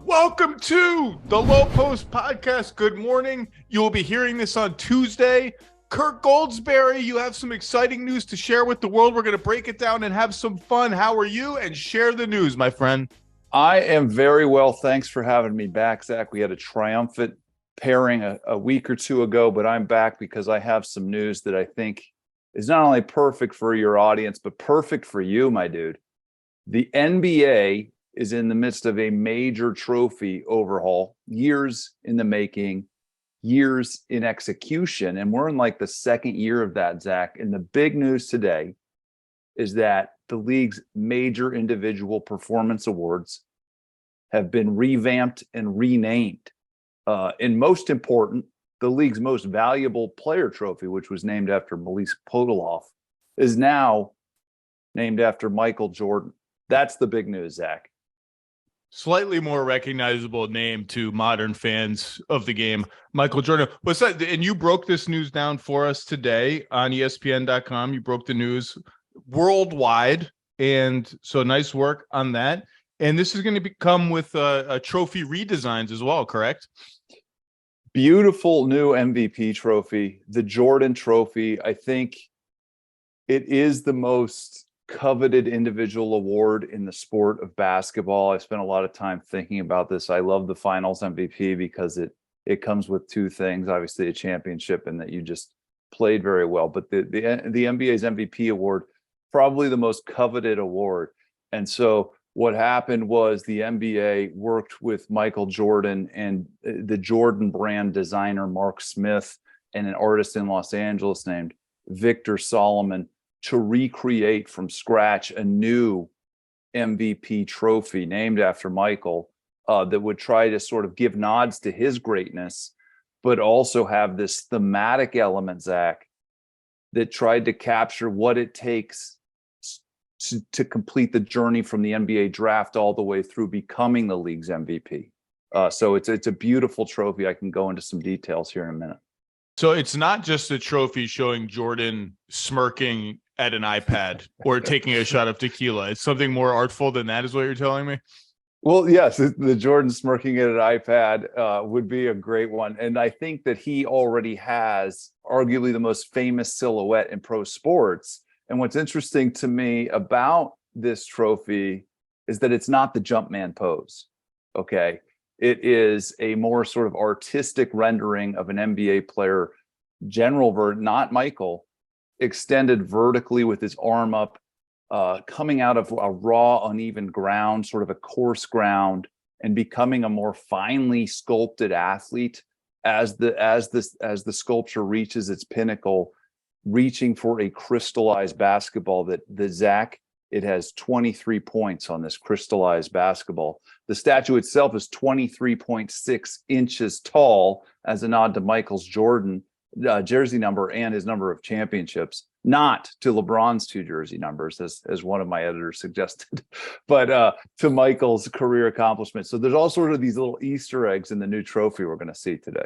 Welcome to the Lowe Post podcast. Good morning. You will be hearing this on Tuesday. Kirk Goldsberry, you have some exciting news to share with the world. We're going to break it down and have some fun. How are you? And share the news, my friend. I am very well. Thanks for having me back, Zach. We had a triumphant pairing a week or two ago, but I'm back because I have some news that I think is not only perfect for your audience, but perfect for you, my dude. The NBA is in the midst of a major trophy overhaul, years in the making, years in execution. And we're in like the second year of that, Zach. And the big news today is that the league's major individual performance awards have been revamped and renamed. And most important, the league's most valuable player trophy, which was named after Malik Podoloff, is now named after Michael Jordan. That's the big news, Zach. Slightly more recognizable name to modern fans of the game, Michael Jordan. What's that? And you broke this news down for us today on ESPN.com. You broke the news worldwide, and so nice work on that. And this is going to come with a trophy redesigns as well, correct? Beautiful new MVP trophy, the Jordan Trophy. I think it is the most coveted individual award in the sport of basketball. I spent a lot of time thinking about this. I love the Finals MVP because it comes with two things: obviously a championship and that you just played very well. But the NBA's MVP award, probably the most coveted award. And so what happened was the NBA worked with Michael Jordan and the Jordan brand designer Mark Smith and an artist in Los Angeles named Victor Solomon to recreate from scratch a new MVP trophy named after Michael that would try to sort of give nods to his greatness, but also have this thematic element, Zach, that tried to capture what it takes to complete the journey from the NBA draft all the way through becoming the league's MVP. So it's a beautiful trophy. I can go into some details here in a minute. So it's not just a trophy showing Jordan smirking at an iPad or taking a shot of tequila. It's something more artful than that, is what you're telling me? Well, yes, the Jordan smirking at an iPad would be a great one. And I think that he already has arguably the most famous silhouette in pro sports. And what's interesting to me about this trophy is that it's not the Jumpman pose, okay? It is a more sort of artistic rendering of an NBA player, not Michael, extended vertically with his arm up, coming out of a raw, uneven ground, sort of a coarse ground, and becoming a more finely sculpted athlete as the sculpture reaches its pinnacle, reaching for a crystallized basketball that Zach, it has 23 points on this crystallized basketball. The statue itself is 23.6 inches tall as a nod to Michael's Jordan jersey number and his number of championships, not to LeBron's two jersey numbers, as one of my editors suggested, but to Michael's career accomplishments. So there's all sort of these little Easter eggs in the new trophy we're going to see today.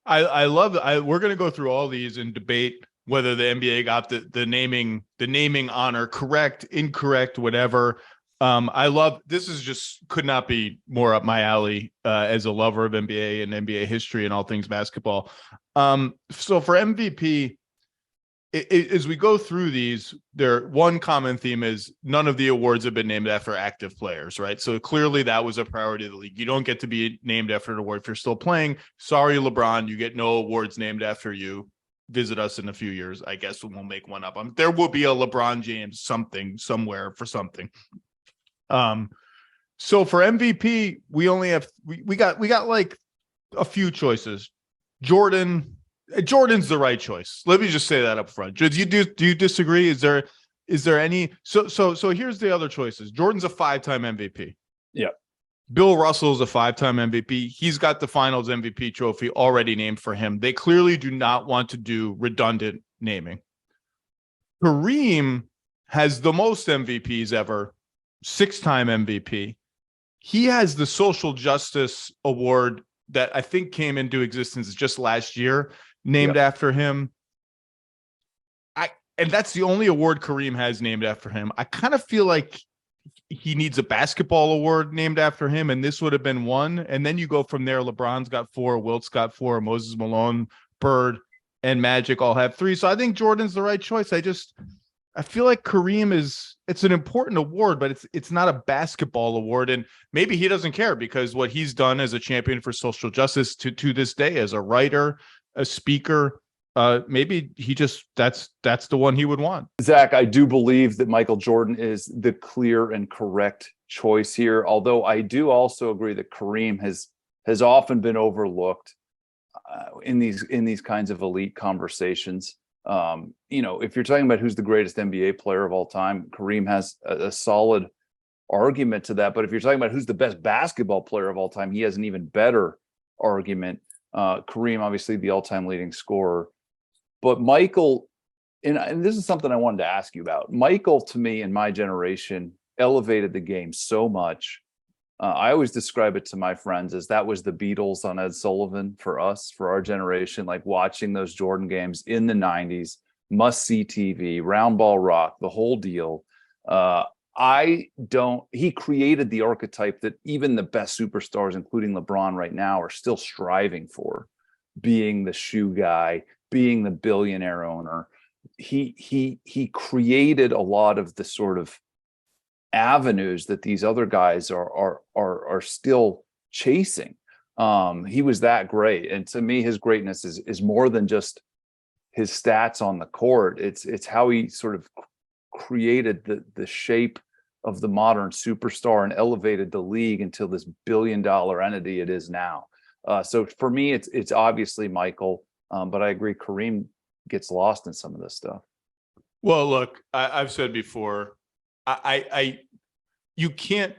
I love it. We're going to go through all these and debate whether the NBA got the naming honor correct, incorrect, whatever. I love this. Is just could not be more up my alley as a lover of NBA and NBA history and all things basketball. So for MVP, as we go through these, one common theme is none of the awards have been named after active players, right? So clearly that was a priority of the league. You don't get to be named after an award if you're still playing. Sorry, LeBron, you get no awards named after you. Visit us in a few years. I guess we'll make one up. There will be a LeBron James something somewhere for something. So for MVP, we only have we got like a few choices. Jordan's the right choice. Let me just say that up front. Do you disagree? Is there any? So here's the other choices. Jordan's a 5-time MVP. Yeah. Bill Russell's a 5-time MVP. He's got the Finals MVP trophy already named for him. They clearly do not want to do redundant naming. Kareem has the most MVPs ever, 6-time MVP. He has the Social Justice Award that I think came into existence just last year, named after him. And that's the only award Kareem has named after him. I kind of feel like he needs a basketball award named after him, and this would have been one. And then you go from there. LeBron's got 4, Wilt's got 4, Moses Malone, Bird, and Magic all have 3. So I think Jordan's the right choice. I feel like Kareem it's an important award, but it's not a basketball award. And maybe he doesn't care because what he's done as a champion for social justice to this day, as a writer, a speaker, maybe he just that's the one he would want. Zach, I do believe that Michael Jordan is the clear and correct choice here. Although I do also agree that Kareem has often been overlooked in these kinds of elite conversations. If you're talking about who's the greatest NBA player of all time, Kareem has a solid argument to that. But if you're talking about who's the best basketball player of all time, he has an even better argument. Kareem, obviously the all-time leading scorer. But Michael, and this is something I wanted to ask you about. Michael, to me, in my generation, elevated the game so much. I always describe it to my friends as that was the Beatles on Ed Sullivan for us, for our generation, like watching those Jordan games in the 90s, must-see TV, round ball rock, the whole deal. He created the archetype that even the best superstars, including LeBron right now, are still striving for, being the shoe guy, being the billionaire owner. He created a lot of the sort of avenues that these other guys are still chasing. He was that great, and to me, his greatness is more than just his stats on the court. It's how he sort of created the shape of the modern superstar and elevated the league until this billion-dollar entity it is now. So for me, it's obviously Michael, but I agree Kareem gets lost in some of this stuff. Well, look, I've said before, you can't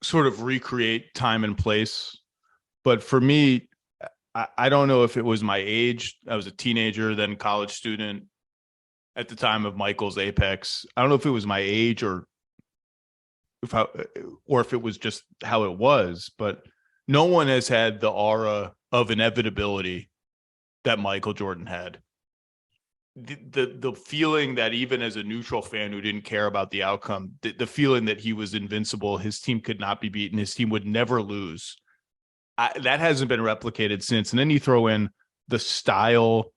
sort of recreate time and place, but for me, I don't know if it was my age. I was a teenager, then college student at the time of Michael's apex. I don't know if it was my age or if it was just how it was, but no one has had the aura of inevitability that Michael Jordan had. The feeling that even as a neutral fan who didn't care about the outcome, the feeling that he was invincible, his team could not be beaten, his team would never lose. That hasn't been replicated since. And then you throw in the style,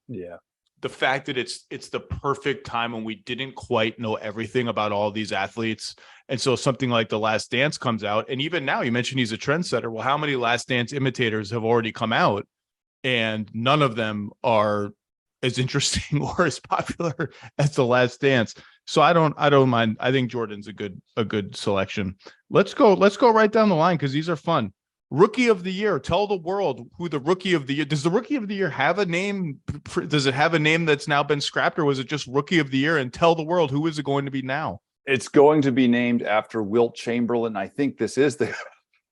the fact that it's the perfect time when we didn't quite know everything about all these athletes. And so something like The Last Dance comes out. And even now, you mentioned he's a trendsetter. Well, how many Last Dance imitators have already come out? And none of them are as interesting or as popular as The Last Dance. So I don't mind. I think Jordan's a good selection. Let's go right down the line because these are fun. Rookie of the year. Tell the world who the rookie of the year. Does the rookie of the year have a name? Does it have a name that's now been scrapped, or was it just rookie of the year? And tell the world, who is it going to be now? It's going to be named after Wilt Chamberlain. I think this is the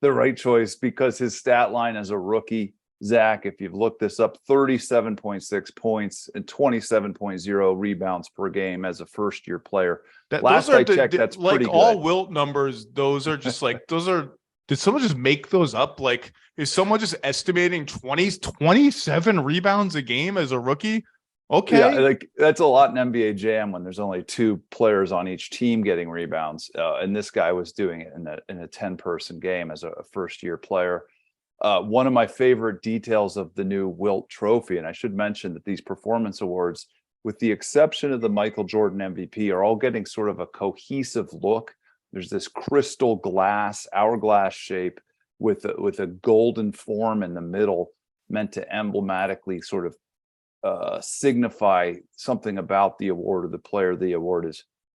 right choice because his stat line as a rookie, Zach, if you've looked this up, 37.6 points and 27.0 rebounds per game as a first-year player. Last I checked, that's like pretty good. All Wilt numbers, those are just like, did someone just make those up? Like, is someone just estimating 27 rebounds a game as a rookie? Okay. Yeah, like that's a lot in NBA Jam when there's only 2 players on each team getting rebounds. And this guy was doing it in a 10-person game as a first-year player. One of my favorite details of the new Wilt Trophy, and I should mention that these performance awards, with the exception of the Michael Jordan MVP, are all getting sort of a cohesive look. There's this crystal glass, hourglass shape with a golden form in the middle, meant to emblematically sort of signify something about the award or the player the award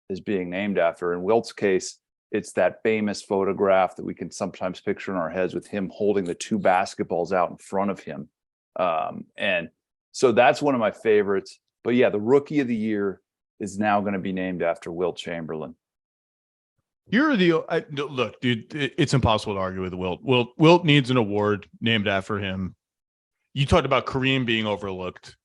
is being named after. In Wilt's case, it's that famous photograph that we can sometimes picture in our heads with him holding the 2 basketballs out in front of him. And so that's one of my favorites. But yeah, the rookie of the year is now going to be named after Wilt Chamberlain. Look, dude, it's impossible to argue with Wilt. Wilt needs an award named after him. You talked about Kareem being overlooked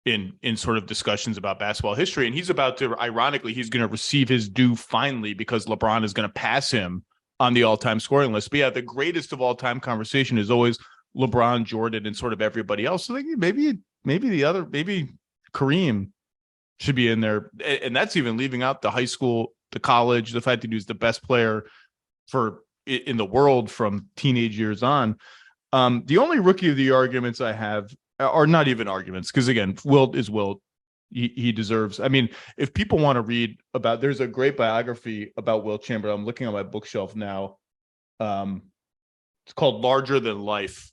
in sort of discussions about basketball history, and he's about to, ironically, he's going to receive his due finally because LeBron is going to pass him on the all-time scoring list. But yeah, the greatest of all time conversation is always LeBron, Jordan, and sort of everybody else. So maybe Kareem should be in there, and that's even leaving out the high school, the college, the fact that he was the best player in the world from teenage years on. The only rookie of the year arguments I have are not even arguments, because again, Wilt is Wilt. He deserves. I mean, if people want to read about, there's a great biography about Wilt Chamberlain. I'm looking on my bookshelf now. It's called Larger Than Life.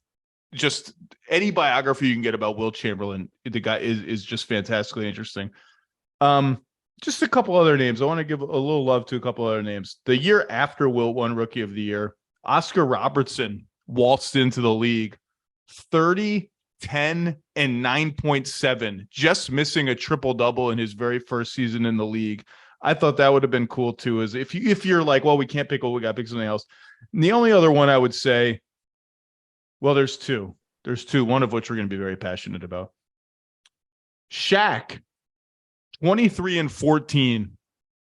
Just any biography you can get about Wilt Chamberlain, the guy is just fantastically interesting. Just a couple other names. I want to give a little love to a couple other names. The year after Wilt won Rookie of the Year, Oscar Robertson waltzed into the league 30, 10, and 9.7, just missing a triple-double in his very first season in the league. I thought that would have been cool too, is if you're like, well, we can't pick what we got to pick something else. And the only other one I would say, well, there's two, one of which we're going to be very passionate about. Shaq, 23 and 14,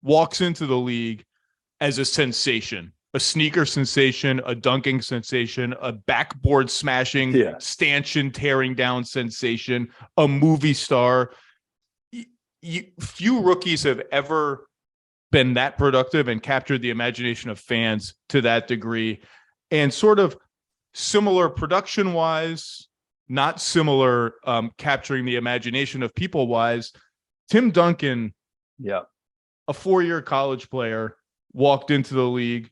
walks into the league as a sensation, a sneaker sensation, a dunking sensation, a backboard smashing, stanchion tearing down sensation, a movie star. Few rookies have ever been that productive and captured the imagination of fans to that degree. And sort of similar production wise, not similar capturing the imagination of people wise. Tim Duncan, a 4-year college player, walked into the league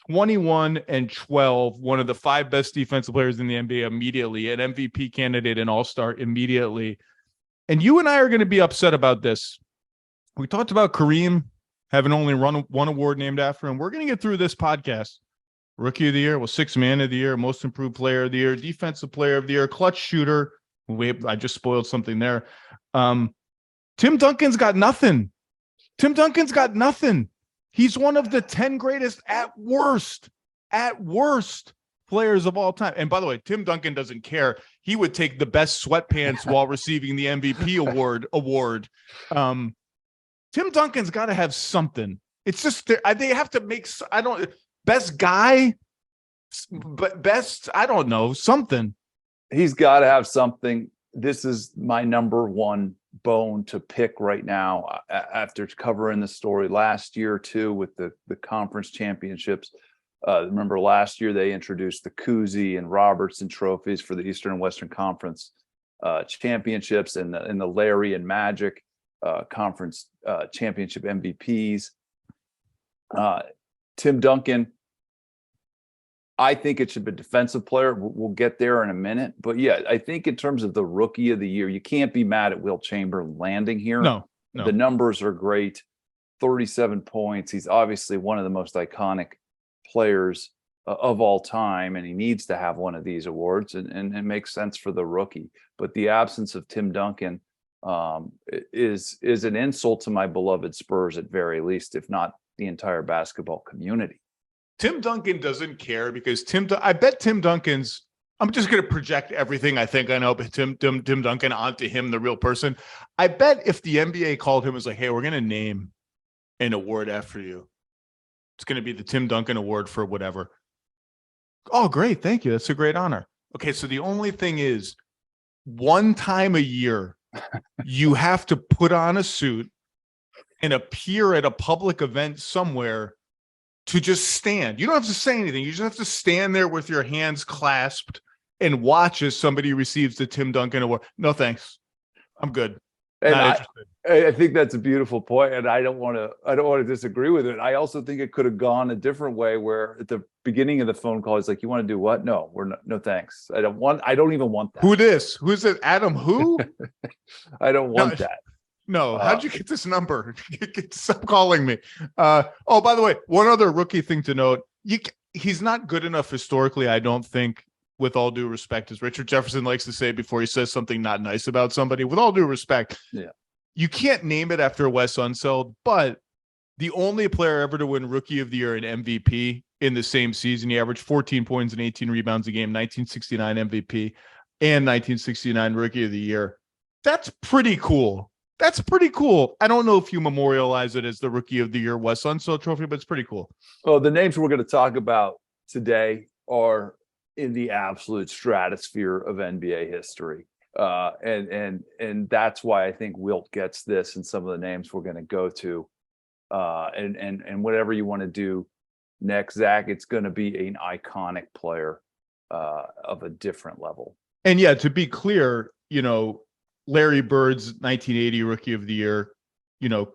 21 and 12, one of the 5 best defensive players in the NBA immediately, an MVP candidate, an all-star immediately. And you and I are going to be upset about this. We talked about Kareem having only one award named after him. We're going to get through this podcast. Rookie of the Year, 6th Man of the Year, Most Improved Player of the Year, Defensive Player of the Year, Clutch Shooter. I just spoiled something there. Tim Duncan's got nothing. He's one of the 10 greatest at worst players of all time. And by the way, Tim Duncan doesn't care. He would take the best sweatpants while receiving the MVP award. Tim Duncan's got to have something. It's just they have to make. Best guy, but best, I don't know, something. He's got to have something. This is my number one bone to pick right now after covering the story last year too with the conference championships. Remember last year they introduced the Cousy and Robertson trophies for the Eastern and Western Conference championships, and the Larry and Magic conference championship MVPs. Tim Duncan, I think it should be a defensive player. We'll get there in a minute. But yeah, I think in terms of the Rookie of the Year, you can't be mad at Wilt Chamberlain landing here. No. The numbers are great. 37 points. He's obviously one of the most iconic players of all time, and he needs to have one of these awards, and it makes sense for the rookie. But the absence of Tim Duncan is an insult to my beloved Spurs at very least, if not the entire basketball community. Tim Duncan doesn't care because I bet Tim Duncan's, I'm just going to project everything I think I know, but Tim Duncan onto him, the real person. I bet if the NBA called him and was like, hey, we're going to name an award after you, it's going to be the Tim Duncan Award for whatever. Oh, great. Thank you. That's a great honor. Okay. So the only thing is, one time a year, you have to put on a suit and appear at a public event somewhere to just stand. You don't have to say anything. You just have to stand there with your hands clasped and watch as somebody receives the Tim Duncan Award. No, thanks. I'm good. And I think that's a beautiful point, and I don't want to disagree with it. I also think it could have gone a different way, where at the beginning of the phone call, it's like, you want to do what? No, no thanks. I don't even want that. Who's it? Adam who? I don't want that. No, how'd you get this number? Stop calling me. Oh, by the way, one other rookie thing to note. He's not good enough historically, I don't think, with all due respect, as Richard Jefferson likes to say before he says something not nice about somebody. With all due respect, you can't name it after Wes Unseld, but the only player ever to win Rookie of the Year and MVP in the same season, he averaged 14 points and 18 rebounds a game, 1969 MVP and 1969 Rookie of the Year. That's pretty cool. I don't know if you memorialize it as the Rookie of the Year Wes Unseld trophy, but it's pretty cool. Well, the names we're going to talk about today are in the absolute stratosphere of NBA history. And that's why I think Wilt gets this, and some of the names we're going to go to. And whatever you want to do next, Zach, it's going to be an iconic player of a different level. And yeah, to be clear, Larry Bird's 1980 Rookie of the Year,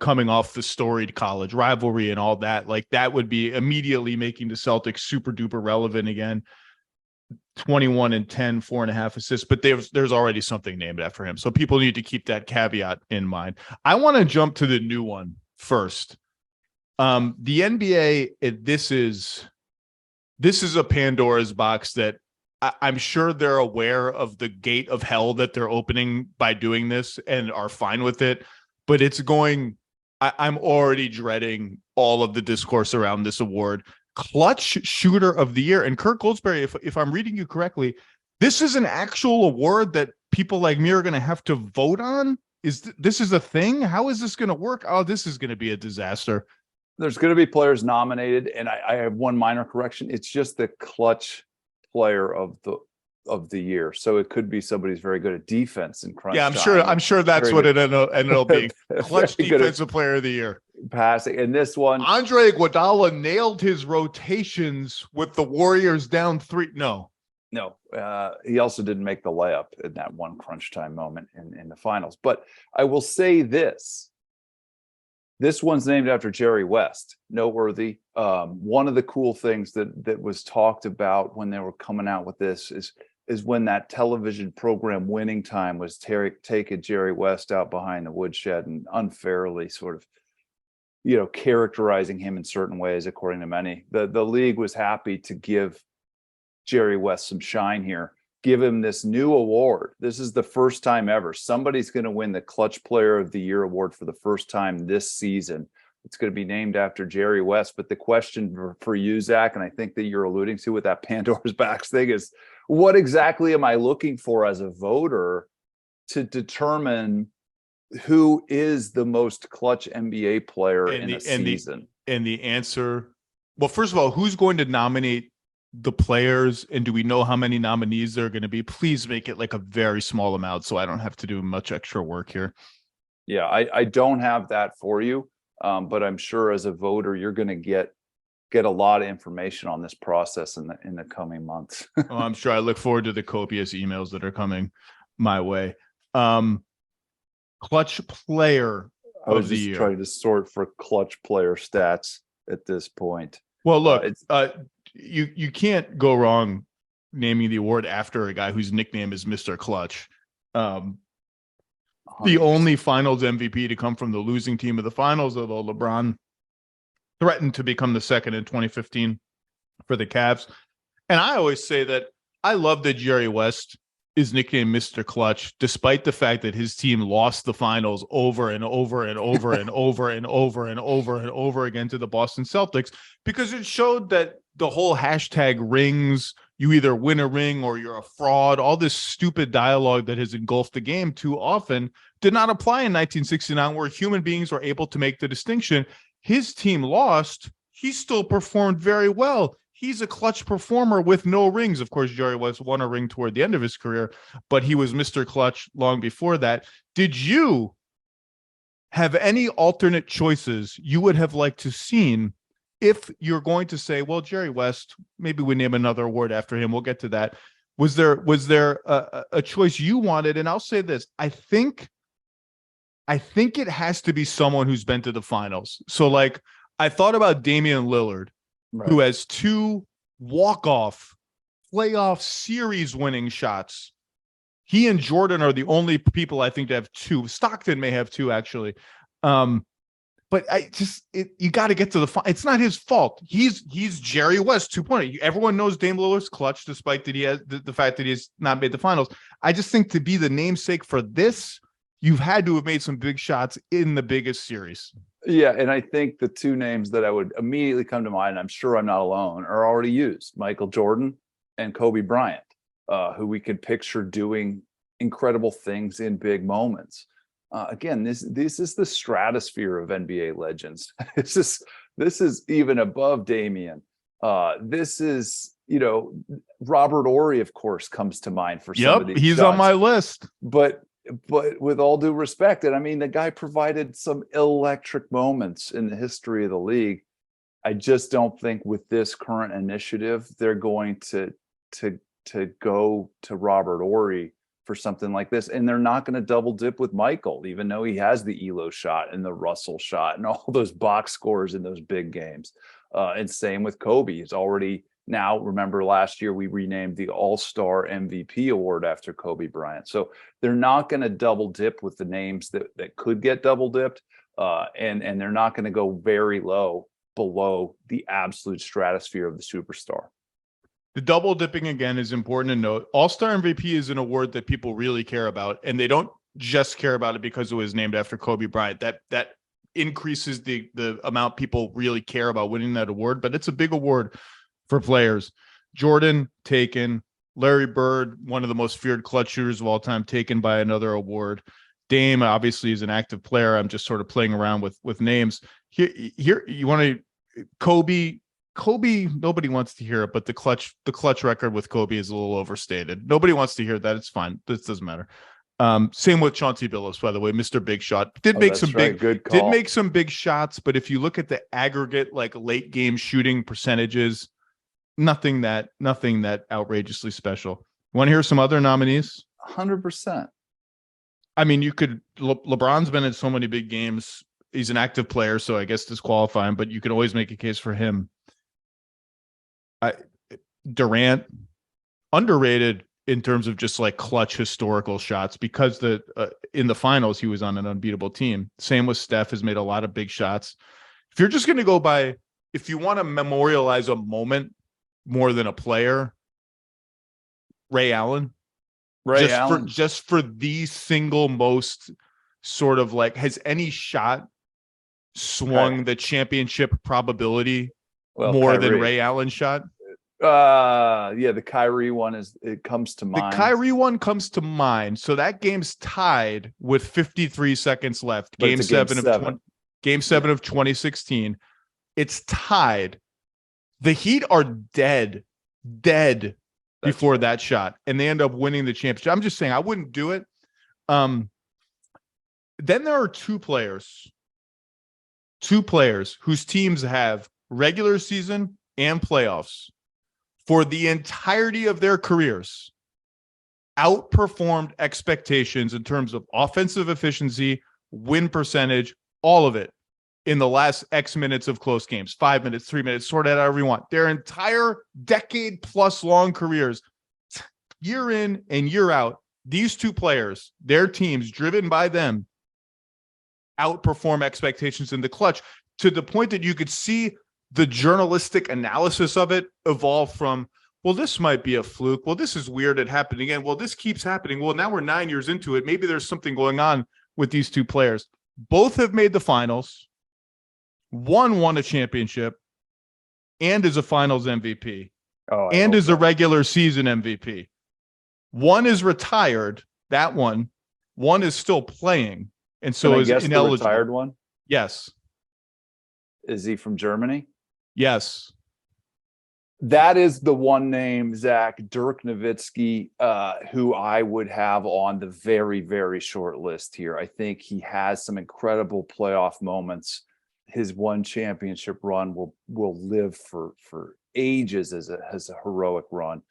coming off the storied college rivalry and all that, like that would be immediately making the Celtics super duper relevant again. 21 and 10, 4.5 assists, but there's already something named after him. So people need to keep that caveat in mind. I want to jump to the new one first. The NBA, this is a Pandora's box that I'm sure they're aware of the gate of hell that they're opening by doing this and are fine with it. But I'm already dreading all of the discourse around this award. Clutch Shooter of the Year. And Kirk Goldsberry, if I'm reading you correctly, this is an actual award that people like me are going to have to vote on? This is a thing? How is this going to work? Oh, this is going to be a disaster. There's going to be players nominated, and I have one minor correction. It's just the clutch player of the year. So it could be somebody who's very good at defense in crunch time. I'm sure that's what it ended up being. Clutch defensive player of the year. Passing. And this one, Andre Iguodala nailed his rotations with the Warriors down 3. No, he also didn't make the layup in that one crunch time moment in the finals. But I will say this one's named after Jerry West. Noteworthy. One of the cool things that was talked about when they were coming out with this is when that television program Winning Time was taking Jerry West out behind the woodshed and unfairly sort of characterizing him in certain ways, according to many. The league was happy to give Jerry West some shine here, give him this new award. This is the first time ever somebody's going to win the Clutch Player of the Year award for the first time this season. It's going to be named after Jerry West. But the question for you, Zach, and I think that you're alluding to with that Pandora's box thing, is what exactly am I looking for as a voter to determine who is the most clutch NBA player in a season? And the answer, well, first of all, who's going to nominate the players, and do we know how many nominees there are going to be? Please make it like a very small amount so I don't have to do much extra work here. Yeah, I don't have that for you, but I'm sure as a voter you're going to get a lot of information on this process in the coming months. Oh, I'm sure. I look forward to the copious emails that are coming my way. Clutch Player of the Year. Trying to sort for clutch player stats at this point. Well, look, you can't go wrong naming the award after a guy whose nickname is Mr. Clutch. The only finals MVP to come from the losing team of the finals, although LeBron threatened to become the second in 2015 for the Cavs. And I always say that I love that Jerry West is nicknamed Mr. Clutch, despite the fact that his team lost the finals over and over and over and over and over and over and over again to the Boston Celtics, because it showed that the whole hashtag rings, you either win a ring or you're a fraud, all this stupid dialogue that has engulfed the game too often did not apply in 1969, where human beings were able to make the distinction. His team lost. He still performed very well. He's a clutch performer with no rings. Of course, Jerry West won a ring toward the end of his career, but he was Mr. Clutch long before that. Did you have any alternate choices you would have liked to seen if you're going to say, well, Jerry West, maybe we name another award after him. We'll get to that. Was there a choice you wanted? And I'll say this. I think it has to be someone who's been to the finals. So like I thought about Damian Lillard, right, who has 2 walk-off playoff series winning shots. He and Jordan are the only people I think to have 2. Stockton may have 2 actually. But you got to get to the it's not his fault. He's Jerry West 2.0. Everyone knows Dame Lillard's clutch, despite that he has the fact that he has not made the finals. I just think to be the namesake for this, you've had to have made some big shots in the biggest series. Yeah, and I think the 2 names that I would immediately come to mind, and I'm sure I'm not alone, are already used: Michael Jordan and Kobe Bryant, who we could picture doing incredible things in big moments. Again, this is the stratosphere of NBA legends. This is even above Damian. This is, Robert Horry, of course, comes to mind for some of these he's shots. On my list. But with all due respect, and I mean, the guy provided some electric moments in the history of the league. I just don't think with this current initiative they're going to go to Robert Horry for something like this, and they're not going to double dip with Michael, even though he has the Elo shot and the Russell shot and all those box scores in those big games. And same with Kobe. He's already now, remember last year we renamed the All-Star MVP award after Kobe Bryant. So they're not going to double dip with the names that could get double dipped, and they're not going to go very low below the absolute stratosphere of the superstar. The double dipping again is important to note. All-Star MVP is an award that people really care about, and they don't just care about it because it was named after Kobe Bryant. That increases the amount people really care about winning that award, but it's a big award for players. Jordan, taken. Larry Bird, one of the most feared clutch shooters of all time, taken by another award. Dame obviously is an active player. I'm just sort of playing around with names. Here you want to Kobe, nobody wants to hear it, but the clutch record with Kobe is a little overstated. Nobody wants to hear that. It's fine. This doesn't matter. Same with Chauncey Billups, by the way, Mr. Big Shot. Did make some big shots, but if you look at the aggregate, like late game shooting percentages, nothing that outrageously special. Want to hear some other nominees? 100%. I mean, you could. LeBron's been in so many big games. He's an active player, so I guess disqualifying, but you can always make a case for him. Durant, underrated in terms of just like clutch historical shots, because in the finals he was on an unbeatable team. Same with Steph, has made a lot of big shots. If you're just going to go by, if you want to memorialize a moment more than a player, Ray Allen. Just for the single most sort of like, has any shot swung the championship probability more Kyrie than Ray Allen shot? The Kyrie one comes to mind. The Kyrie one comes to mind. So that game's tied with 53 seconds left. Game 7 of 2016. It's tied. The Heat are dead before that shot, and they end up winning the championship. I'm just saying I wouldn't do it. Then there are two players whose teams have regular season and playoffs for the entirety of their careers outperformed expectations in terms of offensive efficiency, win percentage, all of it in the last X minutes of close games, 5 minutes, 3 minutes, sort it out however you want. Their entire decade plus long careers, year in and year out, these two players, their teams driven by them, outperform expectations in the clutch, to the point that you could see the journalistic analysis of it evolve from, well, this might be a fluke. Well, this is weird. It happened again. Well, this keeps happening. Well, now we're 9 years into it. Maybe there's something going on with these two players. Both have made the finals. One won a championship and is a finals MVP and is a regular season MVP. One is retired. That one is still playing. And so is ineligible. The retired one? Yes. Is he from Germany? Yes. That is the one name, Zach, Dirk Nowitzki, who I would have on the very, very short list here. I think he has some incredible playoff moments. His one championship run will live for ages as a heroic run.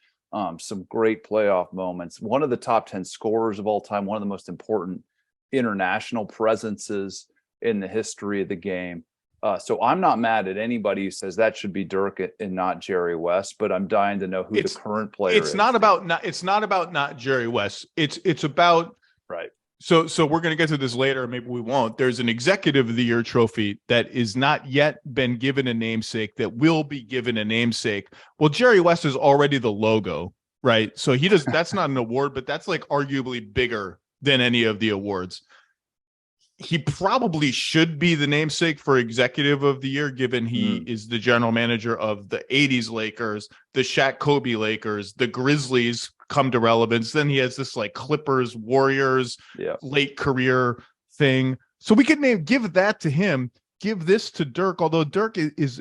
Some great playoff moments. One of the top 10 scorers of all time, one of the most important international presences in the history of the game. So I'm not mad at anybody who says that should be Dirk and not Jerry West, but I'm dying to know who the current player is. It's not about not Jerry West. It's about right. So we're going to get to this later. Maybe we won't. There's an Executive of the Year trophy that is not yet been given a namesake that will be given a namesake. Well, Jerry West is already the logo, right? So he does. That's not an award, but that's like arguably bigger than any of the awards. He probably should be the namesake for Executive of the Year, given he is the general manager of the 80s Lakers, the Shaq Kobe Lakers, the Grizzlies come to relevance. Then he has this like Clippers, Warriors, late career thing. So we could give that to him, give this to Dirk, although Dirk is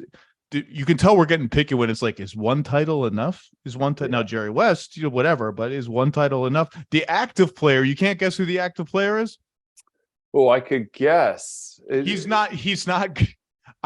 you can tell we're getting picky when it's like, is one title enough? Is one title now Jerry West, whatever, but is one title enough? The active player, you can't guess who the active player is? Oh, I could guess. He's not.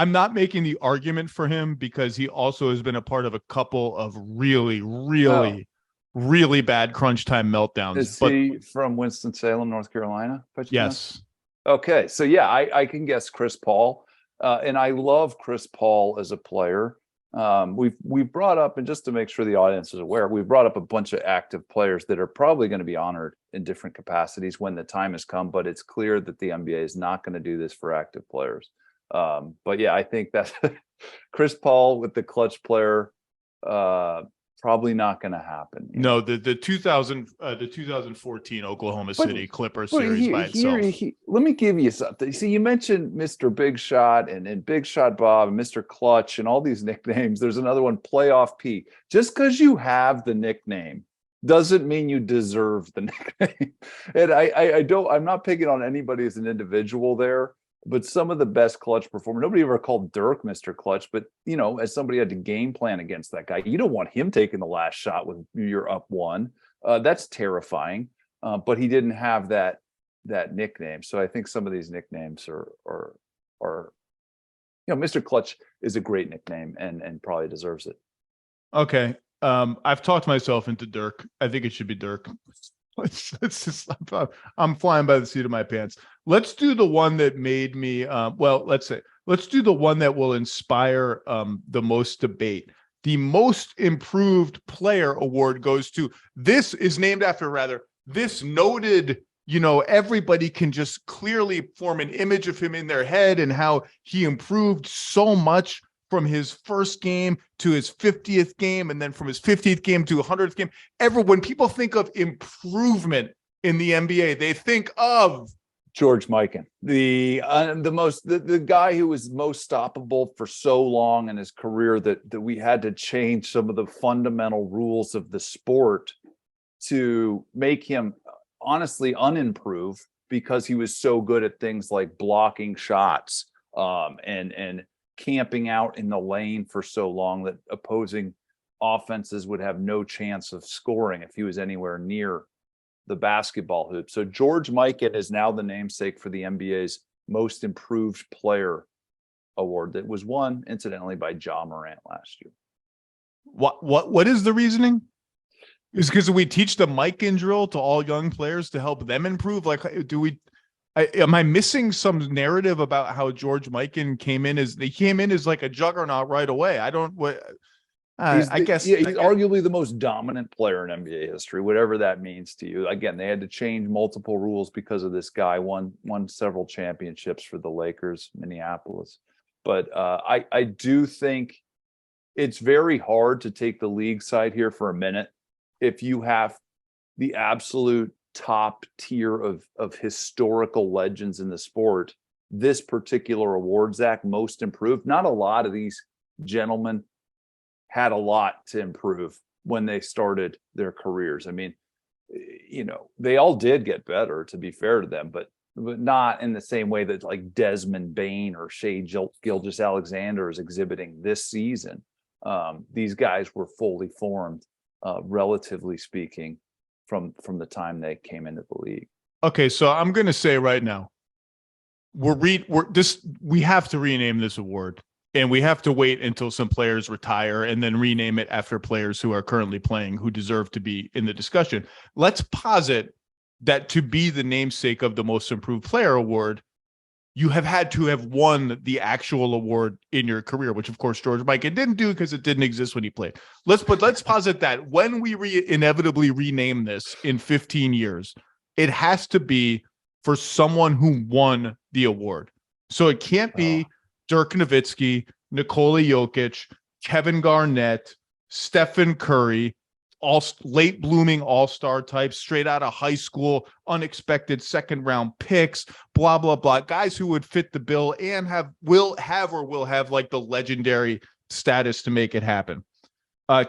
I'm not making the argument for him because he also has been a part of a couple of really, really, really bad crunch time meltdowns. Is he from Winston-Salem, North Carolina? Yes. Okay. So yeah, I can guess Chris Paul. And I love Chris Paul as a player. We've brought up, and just to make sure the audience is aware, we've brought up a bunch of active players that are probably going to be honored in different capacities when the time has come, but it's clear that the NBA is not going to do this for active players. But yeah, I think that Chris Paul with the clutch player, probably not going to happen. No, the 2014 Oklahoma City Clippers series by itself. Let me give you something. See, you mentioned Mr. Big Shot and Big Shot Bob and Mr. Clutch and all these nicknames. There's another one, Playoff P. Just because you have the nickname doesn't mean you deserve the nickname. And I'm not picking on anybody as an individual there. But some of the best clutch performers, nobody ever called Dirk Mr. Clutch, but, you know, as somebody had to game plan against that guy, you don't want him taking the last shot when you're up one. That's terrifying. But he didn't have that nickname. So I think some of these nicknames are Mr. Clutch is a great nickname and probably deserves it. Okay. I've talked myself into Dirk. I think it should be Dirk. I'm flying by the seat of my pants. Let's do the one that made me let's do the one that will inspire the most debate. The most improved player award goes to, this is named after this noted, everybody can just clearly form an image of him in their head and how he improved so much from his first game to his 50th game, and then from his 50th game to 100th game. When people think of improvement in the NBA, they think of George Mikan, the guy who was most stoppable for so long in his career that we had to change some of the fundamental rules of the sport to make him honestly unimproved because he was so good at things like blocking shots and camping out in the lane for so long that opposing offenses would have no chance of scoring if he was anywhere near the basketball hoop. So George Mikan is now the namesake for the NBA's most improved player award that was won incidentally by Ja Morant last year. What is the reasoning? Is because we teach the Mikan drill to all young players to help them improve? Like, am I missing some narrative about how George Mikan came in as like a juggernaut right away? I guess he's arguably the most dominant player in NBA history, whatever that means to you. Again, they had to change multiple rules because of this guy. Won several championships for the Lakers, Minneapolis. But I do think it's very hard to take the league side here for a minute if you have the absolute top tier of historical legends in the sport. This particular award, Zach, most improved. Not a lot of these gentlemen had a lot to improve when they started their careers. I mean, they all did get better, to be fair to them, but not in the same way that like Desmond Bain or Shai Gilgeous-Alexander is exhibiting this season. These guys were fully formed, relatively speaking, from the time they came into the league. Okay, so I'm going to say right now, we have to rename this award, and we have to wait until some players retire and then rename it after players who are currently playing who deserve to be in the discussion. Let's posit that to be the namesake of the most improved player award, you have had to have won the actual award in your career, which of course George Mikan didn't do because it didn't exist when he played. Let's posit that when we inevitably rename this in 15 years, it has to be for someone who won the award. So it can't be Dirk Nowitzki, Nikola Jokic, Kevin Garnett, Stephen Curry, all late blooming all-star types, straight out of high school, unexpected second round picks, blah, blah, blah. Guys who would fit the bill and will have like the legendary status to make it happen.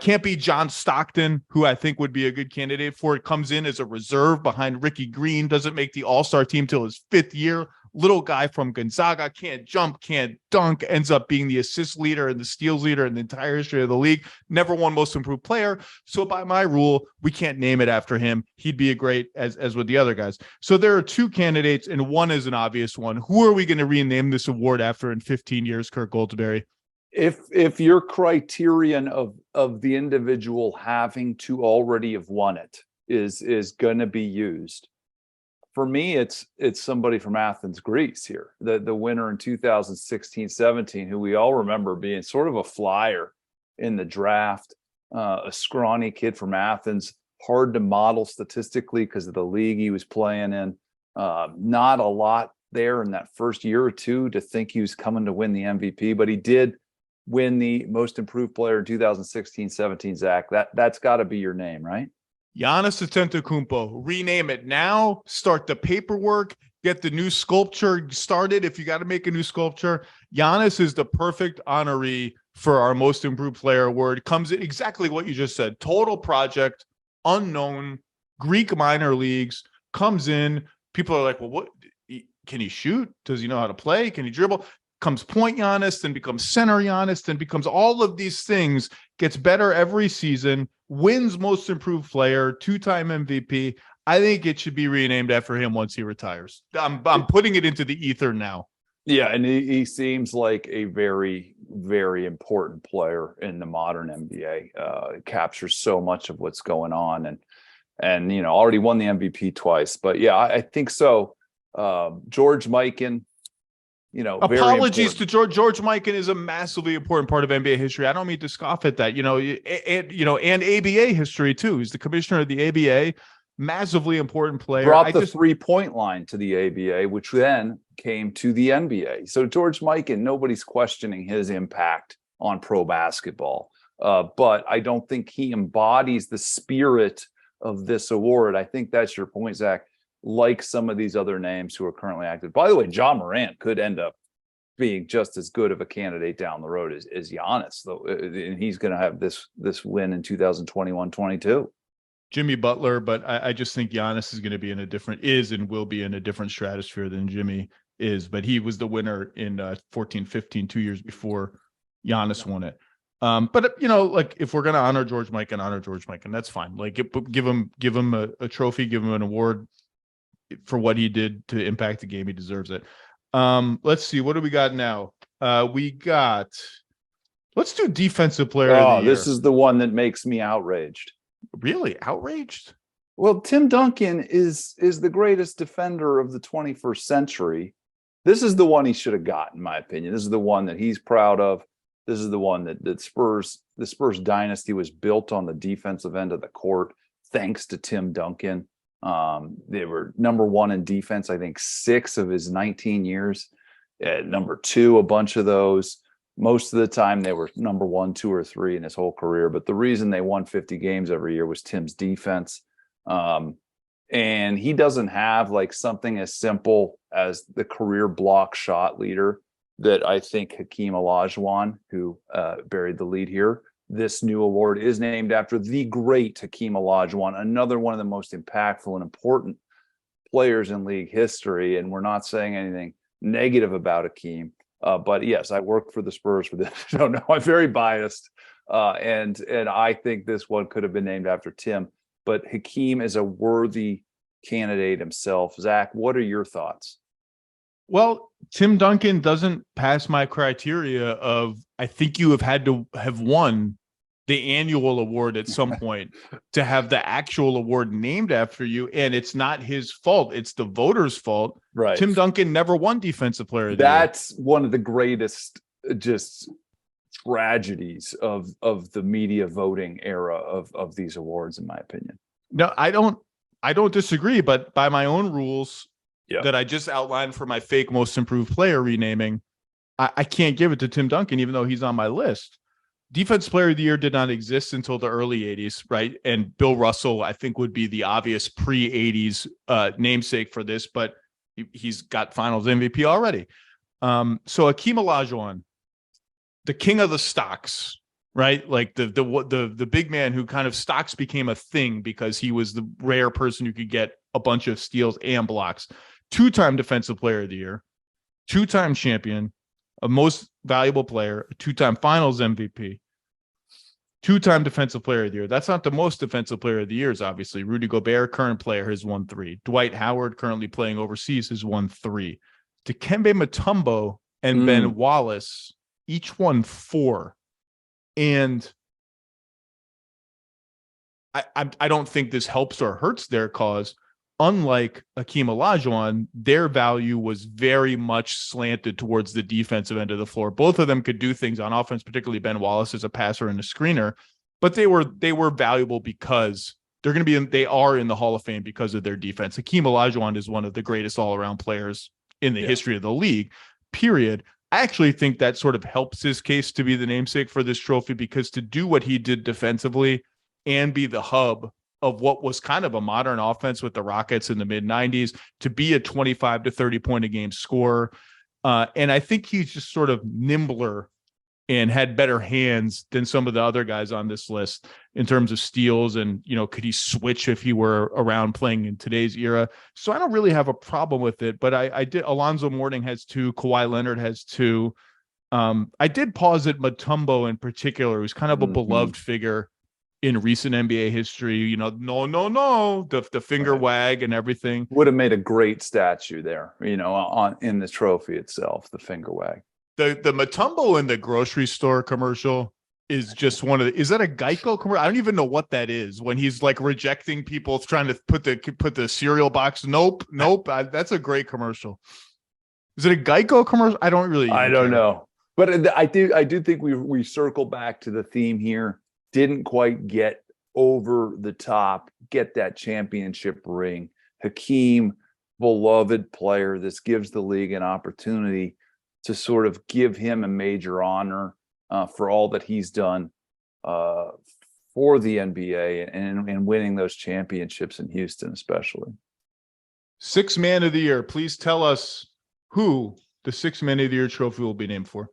Can't be John Stockton, who I think would be a good candidate for it. Comes in as a reserve behind Ricky Green, doesn't make the all-star team till his 5th year, little guy from Gonzaga, can't jump, can't dunk, ends up being the assist leader and the steals leader in the entire history of the league, never won most improved player. So by my rule, we can't name it after him. He'd be a great as with the other guys. So there are two candidates and one is an obvious one. Who are we going to rename this award after in 15 years, Kirk Goldsberry? If your criterion of the individual having to already have won it is going to be used, for me, it's somebody from Athens, Greece here, the winner in 2016-17, who we all remember being sort of a flyer in the draft, a scrawny kid from Athens, hard to model statistically because of the league he was playing in. Not a lot there in that first year or two to think he was coming to win the MVP, but he did win the most improved player in 2016-17, Zach. That's got to be your name, right? Giannis Antetokounmpo. Rename it now. Start the paperwork. Get the new sculpture started. If you got to make a new sculpture, Giannis is the perfect honoree for our most improved player award. Comes in exactly what you just said. Total project, unknown, Greek minor leagues, comes in. People are like, well, what can he shoot? Does he know how to play? Can he dribble? Comes point Giannis, then becomes center Giannis, then becomes all of these things, gets better every season, wins most improved player, 2-time MVP. I think it should be renamed after him once he retires. I'm putting it into the ether now. Yeah, and he seems like a very, very important player in the modern NBA. Captures so much of what's going on, and already won the MVP twice. But yeah, I think so. George Mikan. Apologies to George Mikan is a massively important part of NBA history. I don't mean to scoff at that, and ABA history too. He's the commissioner of the ABA, massively important player. Brought the 3-point line to the ABA, which then came to the NBA. So George Mikan, nobody's questioning his impact on pro basketball. But I don't think he embodies the spirit of this award. I think that's your point, Zach. Like some of these other names who are currently active. By the way, John Morant could end up being just as good of a candidate down the road as Giannis, though, and he's going to have this win in 2021-22. Jimmy Butler, but I just think Giannis is going to be will be in a different stratosphere than Jimmy is. But he was the winner in 14-15, 2 years before Giannis won it. But if we're going to honor George Mikan, that's fine. Like, give him a trophy, give him an award for what he did to impact the game. He deserves it. Let's see. What do we got now? Let's do defensive player of the year. This is the one that makes me outraged. Really? Outraged? Well, Tim Duncan is the greatest defender of the 21st century. This is the one he should have got, in my opinion. This is the one that he's proud of. This is the one that the Spurs dynasty was built on the defensive end of the court, thanks to Tim Duncan. They were number one in defense, I think 6 of his 19 years. Number 2, a bunch of those. Most of the time they were number 1, 2, or 3 in his whole career. But the reason they won 50 games every year was Tim's defense. And he doesn't have like something as simple as the career block shot leader that I think Hakeem Olajuwon, who buried the lead here. This new award is named after the great Hakeem Olajuwon, another one of the most impactful and important players in league history. And we're not saying anything negative about Hakeem. But yes, I work for the Spurs for this. No, I'm very biased. And I think this one could have been named after Tim. But Hakeem is a worthy candidate himself. Zach, what are your thoughts? Well, Tim Duncan doesn't pass my criteria of, I think you have had to have won the annual award at some point to have the actual award named after you. And it's not his fault. It's the voters' fault. Right. Tim Duncan never won Defensive Player of the Year. That's one of the greatest just tragedies of the media voting era of these awards, in my opinion. No, I don't disagree, but by my own rules Yeah. that I just outlined for my fake most improved player renaming, I can't give it to Tim Duncan, even though he's on my list. Defensive Player of the Year did not exist until the early 80s, right? And Bill Russell, I think, would be the obvious pre-80s namesake for this, but he's got finals MVP already. So Hakeem Olajuwon, the king of the stocks, right? Like the big man who kind of stocks became a thing because he was the rare person who could get a bunch of steals and blocks. two-time defensive player of the year, two-time champion, a most valuable player, a two-time finals MVP, two-time defensive player of the year. That's not the most defensive player of the years, obviously. Rudy Gobert, current player, has won 3. Dwight Howard, currently playing overseas, has won 3. Dikembe Mutombo and Ben Wallace each won 4. And I don't think this helps or hurts their cause. Unlike Hakeem Olajuwon, their value was very much slanted towards the defensive end of the floor. Both of them could do things on offense, particularly Ben Wallace as a passer and a screener, but they were valuable because they are in the Hall of Fame because of their defense. Hakeem Olajuwon is one of the greatest all-around players in the history of the league, period. I actually think that sort of helps his case to be the namesake for this trophy, because to do what he did defensively and be the hub of what was kind of a modern offense with the Rockets in the mid-90s, to be a 25 to 30 point a game scorer. And I think he's just sort of nimbler and had better hands than some of the other guys on this list in terms of steals. And, could he switch if he were around playing in today's era? So I don't really have a problem with it, but I did. Alonzo Mourning has 2. Kawhi Leonard has 2. I did pause at Mutombo in particular, who's kind of a beloved figure in recent NBA history. The finger wag and everything. Would have made a great statue there, in the trophy itself, the finger wag. The Mutombo in the grocery store commercial is just is that a Geico commercial? I don't even know what that is, when he's like rejecting people trying to put the cereal box. Nope. That's a great commercial. Is it a Geico commercial? I don't know. But I do think we circle back to the theme here. Didn't quite get over the top, get that championship ring. Hakeem, beloved player. This gives the league an opportunity to sort of give him a major honor for all that he's done for the NBA and winning those championships in Houston, especially. Sixth man of the year. Please tell us who the sixth man of the year trophy will be named for.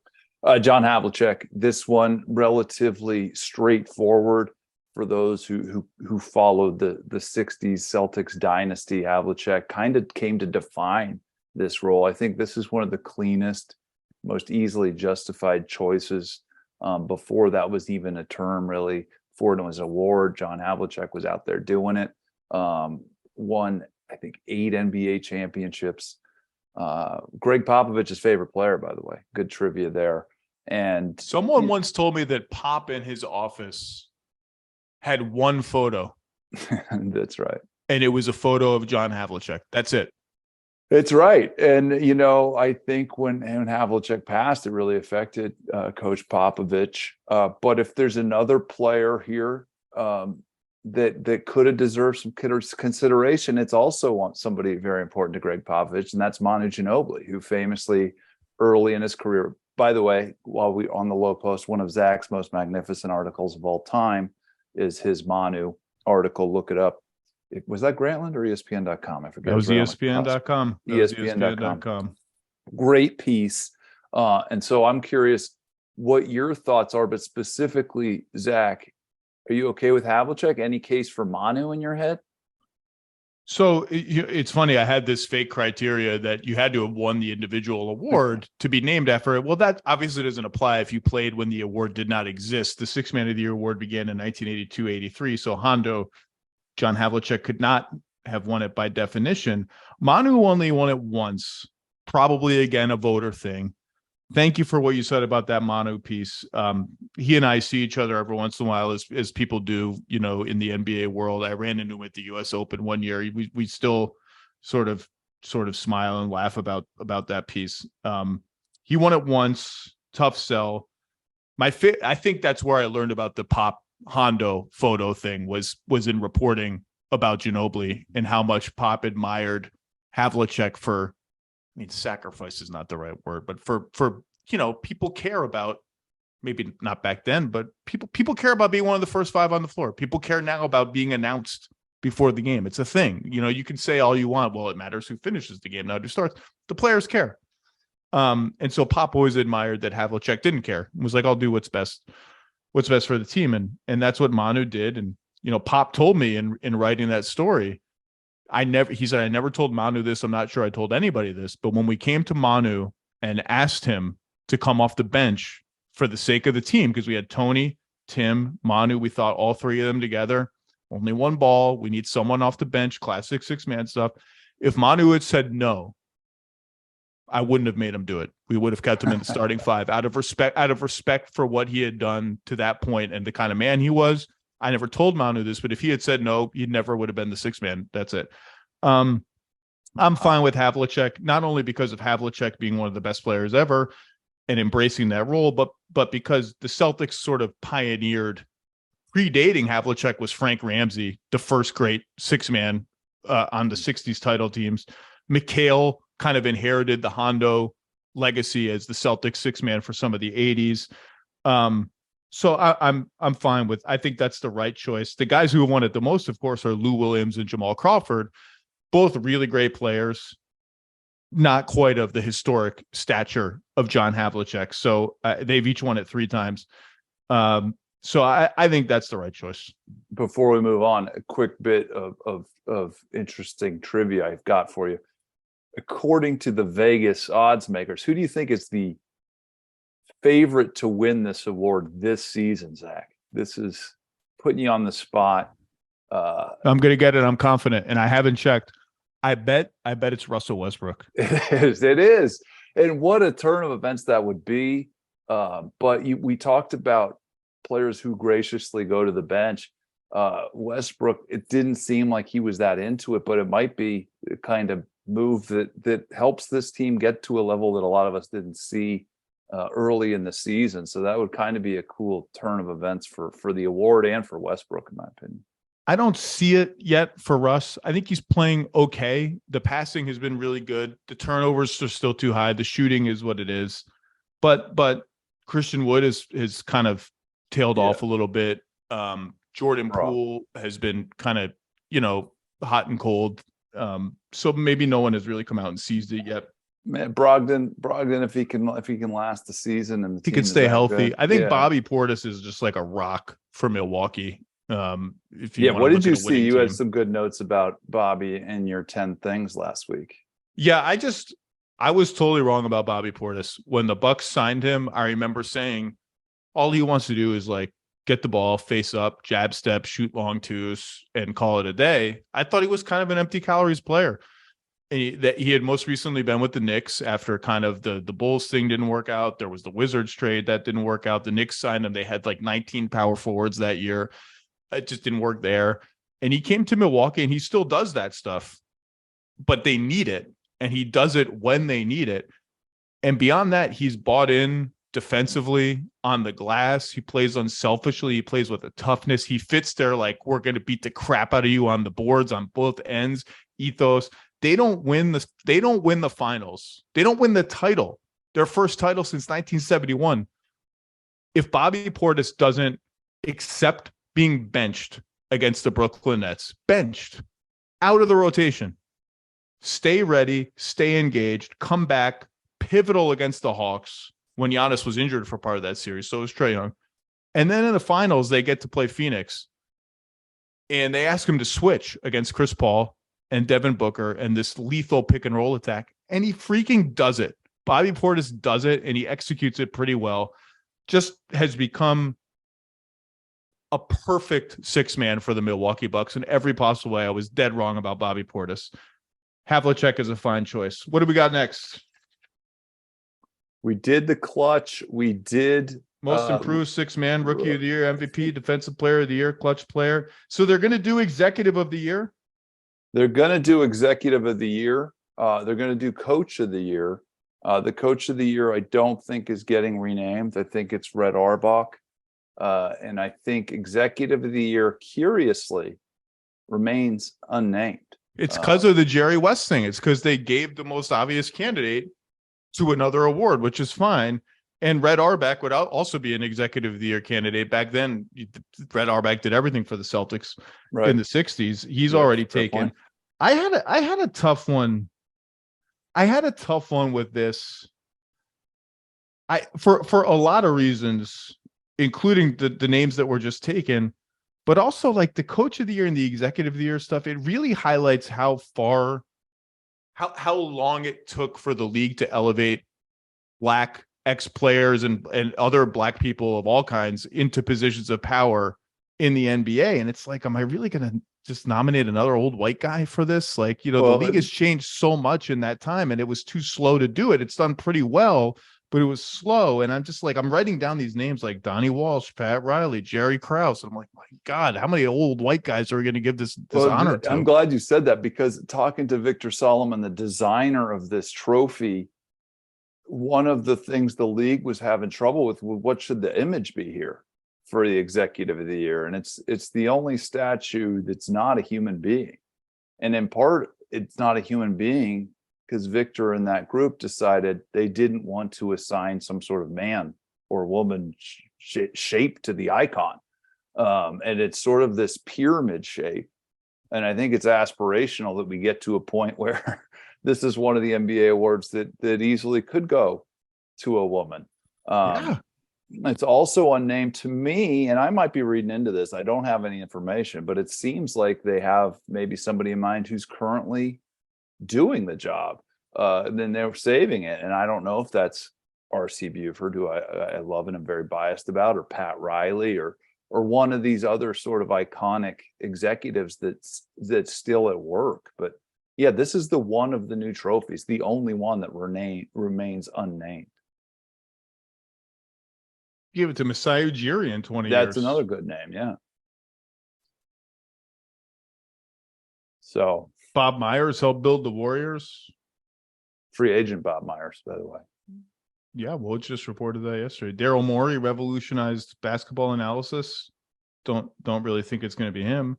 John Havlicek. This one relatively straightforward for those who followed the 60s Celtics dynasty. Havlicek kind of came to define this role. I think this is one of the cleanest, most easily justified choices. Before that was even a term, really. Before it was an award, John Havlicek was out there doing it. Won, I think, 8 NBA championships. Greg Popovich's favorite player, by the way. Good trivia there. And someone once told me that Pop in his office had one photo. That's right. And it was a photo of John Havlicek. That's it. It's right. And, I think when Havlicek passed, it really affected Coach Popovich. But if there's another player here that could have deserved some consideration, it's also somebody very important to Greg Popovich, and that's Manu Ginobili, who famously early in his career, by the way, while we on the Lowe Post, one of Zach's most magnificent articles of all time is his Manu article. Look it up. Was that Grantland or ESPN.com? I forget. That was ESPN.com. ESPN.com. Great piece. And so I'm curious what your thoughts are, but specifically, Zach, are you okay with Havlicek? Any case for Manu in your head? So it's funny. I had this fake criteria that you had to have won the individual award to be named after it. Well, that obviously doesn't apply if you played when the award did not exist. The Sixth Man of the Year award began in 1982-83. So Hondo, John Havlicek, could not have won it by definition. Manu only won it once, probably again a voter thing. Thank you for what you said about that Manu piece. He and I see each other every once in a while, as people do, in the NBA world. I ran into him at the U.S. Open one year. We still sort of smile and laugh about that piece. He won it once. Tough sell. I think that's where I learned about the Pop Hondo photo thing was in reporting about Ginobili and how much Pop admired Havlicek for. I mean, sacrifice is not the right word, but for people care about, maybe not back then, but people care about being one of the first 5 on the floor. People care now about being announced before the game. It's a thing. You can say all you want. Well, it matters who finishes the game, not who starts. The players care. And so Pop always admired that Havlicek didn't care. It was like, I'll do what's best for the team. And that's what Manu did. And, Pop told me in writing that story, he said, I never told Manu this. I'm not sure I told anybody this, but when we came to Manu and asked him to come off the bench for the sake of the team, because we had Tony, Tim, Manu, we thought all three of them together, only one ball. We need someone off the bench, classic 6-man stuff. If Manu had said no, I wouldn't have made him do it. We would have kept him in the starting five out of respect for what he had done to that point and the kind of man he was. I never told Manu this, but if he had said no, he never would have been the 6-man. That's it. I'm fine with Havlicek, not only because of Havlicek being one of the best players ever and embracing that role, but because the Celtics sort of pioneered. Predating Havlicek was Frank Ramsey, the first great 6-man on the 60s title teams. McHale kind of inherited the Hondo legacy as the Celtics 6-man for some of the 80s. So I'm fine with. I think that's the right choice. The guys who have won it the most, of course, are Lou Williams and Jamal Crawford, both really great players, not quite of the historic stature of John Havlicek. So they've each won it 3 times. So I think that's the right choice. Before we move on, a quick bit of interesting trivia I've got for you. According to the Vegas odds makers, who do you think is the favorite to win this award this season, Zach? This is putting you on the spot. I'm going to get it. I'm confident, and I haven't checked. I bet it's Russell Westbrook. It is. And what a turn of events that would be. But we talked about players who graciously go to the bench. Westbrook, it didn't seem like he was that into it, but it might be a kind of move that helps this team get to a level that a lot of us didn't see early in the season. So that would kind of be a cool turn of events for the award and for Westbrook, in my opinion. I don't see it yet for Russ. I think he's playing okay. The passing has been really good. The turnovers are still too high. The shooting is what it is. But Christian Wood is kind of tailed off a little bit. Jordan Poole has been kind of, hot and cold. So maybe no one has really come out and seized it yet. Man, Brogdon, if he can last the season and he can stay healthy. I think Bobby Portis is just like a rock for Milwaukee. What did you see? You had some good notes about Bobby in your 10 things last week. Yeah, I was totally wrong about Bobby Portis. When the Bucks signed him, I remember saying all he wants to do is like get the ball, face up, jab step, shoot long twos, and call it a day. I thought he was kind of an empty calories player. That he had most recently been with the Knicks after kind of the Bulls thing didn't work out. There was the Wizards trade that didn't work out. The Knicks signed him. They had like 19 power forwards that year. It just didn't work there. And he came to Milwaukee and he still does that stuff, but they need it. And he does it when they need it. And beyond that, he's bought in defensively on the glass. He plays unselfishly. He plays with a toughness. He fits their, like, we're going to beat the crap out of you on the boards on both ends ethos. They don't win the finals. They don't win the title. Their first title since 1971. If Bobby Portis doesn't accept being benched against the Brooklyn Nets, benched out of the rotation, stay ready, stay engaged, come back, pivotal against the Hawks when Giannis was injured for part of that series. So was Trae Young. And then in the finals, they get to play Phoenix. And they ask him to switch against Chris Paul and Devin Booker and this lethal pick and roll attack. And he freaking does it. Bobby Portis does it, and he executes it pretty well. Just has become a perfect 6-man for the Milwaukee Bucks in every possible way. I was dead wrong about Bobby Portis. Havlicek is a fine choice. What do we got next? We did the clutch. We did most improved 6-man, rookie of the year, MVP, defensive player of the year, clutch player. So they're going to do executive of the year? They're going to do executive of the year. They're going to do coach of the year. The coach of the year, I don't think is getting renamed. I think it's Red Auerbach. And I think executive of the year, curiously, remains unnamed. It's because of the Jerry West thing. It's because they gave the most obvious candidate to another award, which is fine. And Red Auerbach would also be an executive of the year candidate. Back then, Red Auerbach did everything for the Celtics in the 60s. He's already taken. I had a tough one. I had a tough one with this. For a lot of reasons, including the names that were just taken. but also like the coach of the year and the executive of the year stuff. It really highlights how long it took for the league to elevate Black ex-players and other Black people of all kinds into positions of power in the NBA. And it's like, am I really going to just nominate another old white guy for this? Like, the league has changed so much in that time, and it was too slow to do it. It's done pretty well, but it was slow. And I'm just like, I'm writing down these names like Donnie Walsh, Pat Riley, Jerry Krause. I'm like, my God, how many old white guys are we going to give this honor to? I'm glad you said that, because talking to Victor Solomon, the designer of this trophy, one of the things the league was having trouble with, what should the image be here for the executive of the year? And it's the only statue that's not a human being. And in part, it's not a human being because Victor and that group decided they didn't want to assign some sort of man or woman shape to the icon. And it's sort of this pyramid shape. And I think it's aspirational that we get to a point where this is one of the NBA awards that easily could go to a woman. It's also unnamed to me, and I might be reading into this. I don't have any information, but it seems like they have maybe somebody in mind who's currently doing the job. And then they're saving it. And I don't know if that's R.C. Buford, who I love and I'm very biased about, or Pat Riley, or one of these other sort of iconic executives that's still at work. But yeah, this is the one of the new trophies, the only one that remains unnamed. Give it to Masai Ujiri in 20 years. That's another good name, yeah. So Bob Myers helped build the Warriors. Free agent Bob Myers, by the way. Yeah, Woj just reported that yesterday. Daryl Morey revolutionized basketball analysis. Don't really think it's going to be him.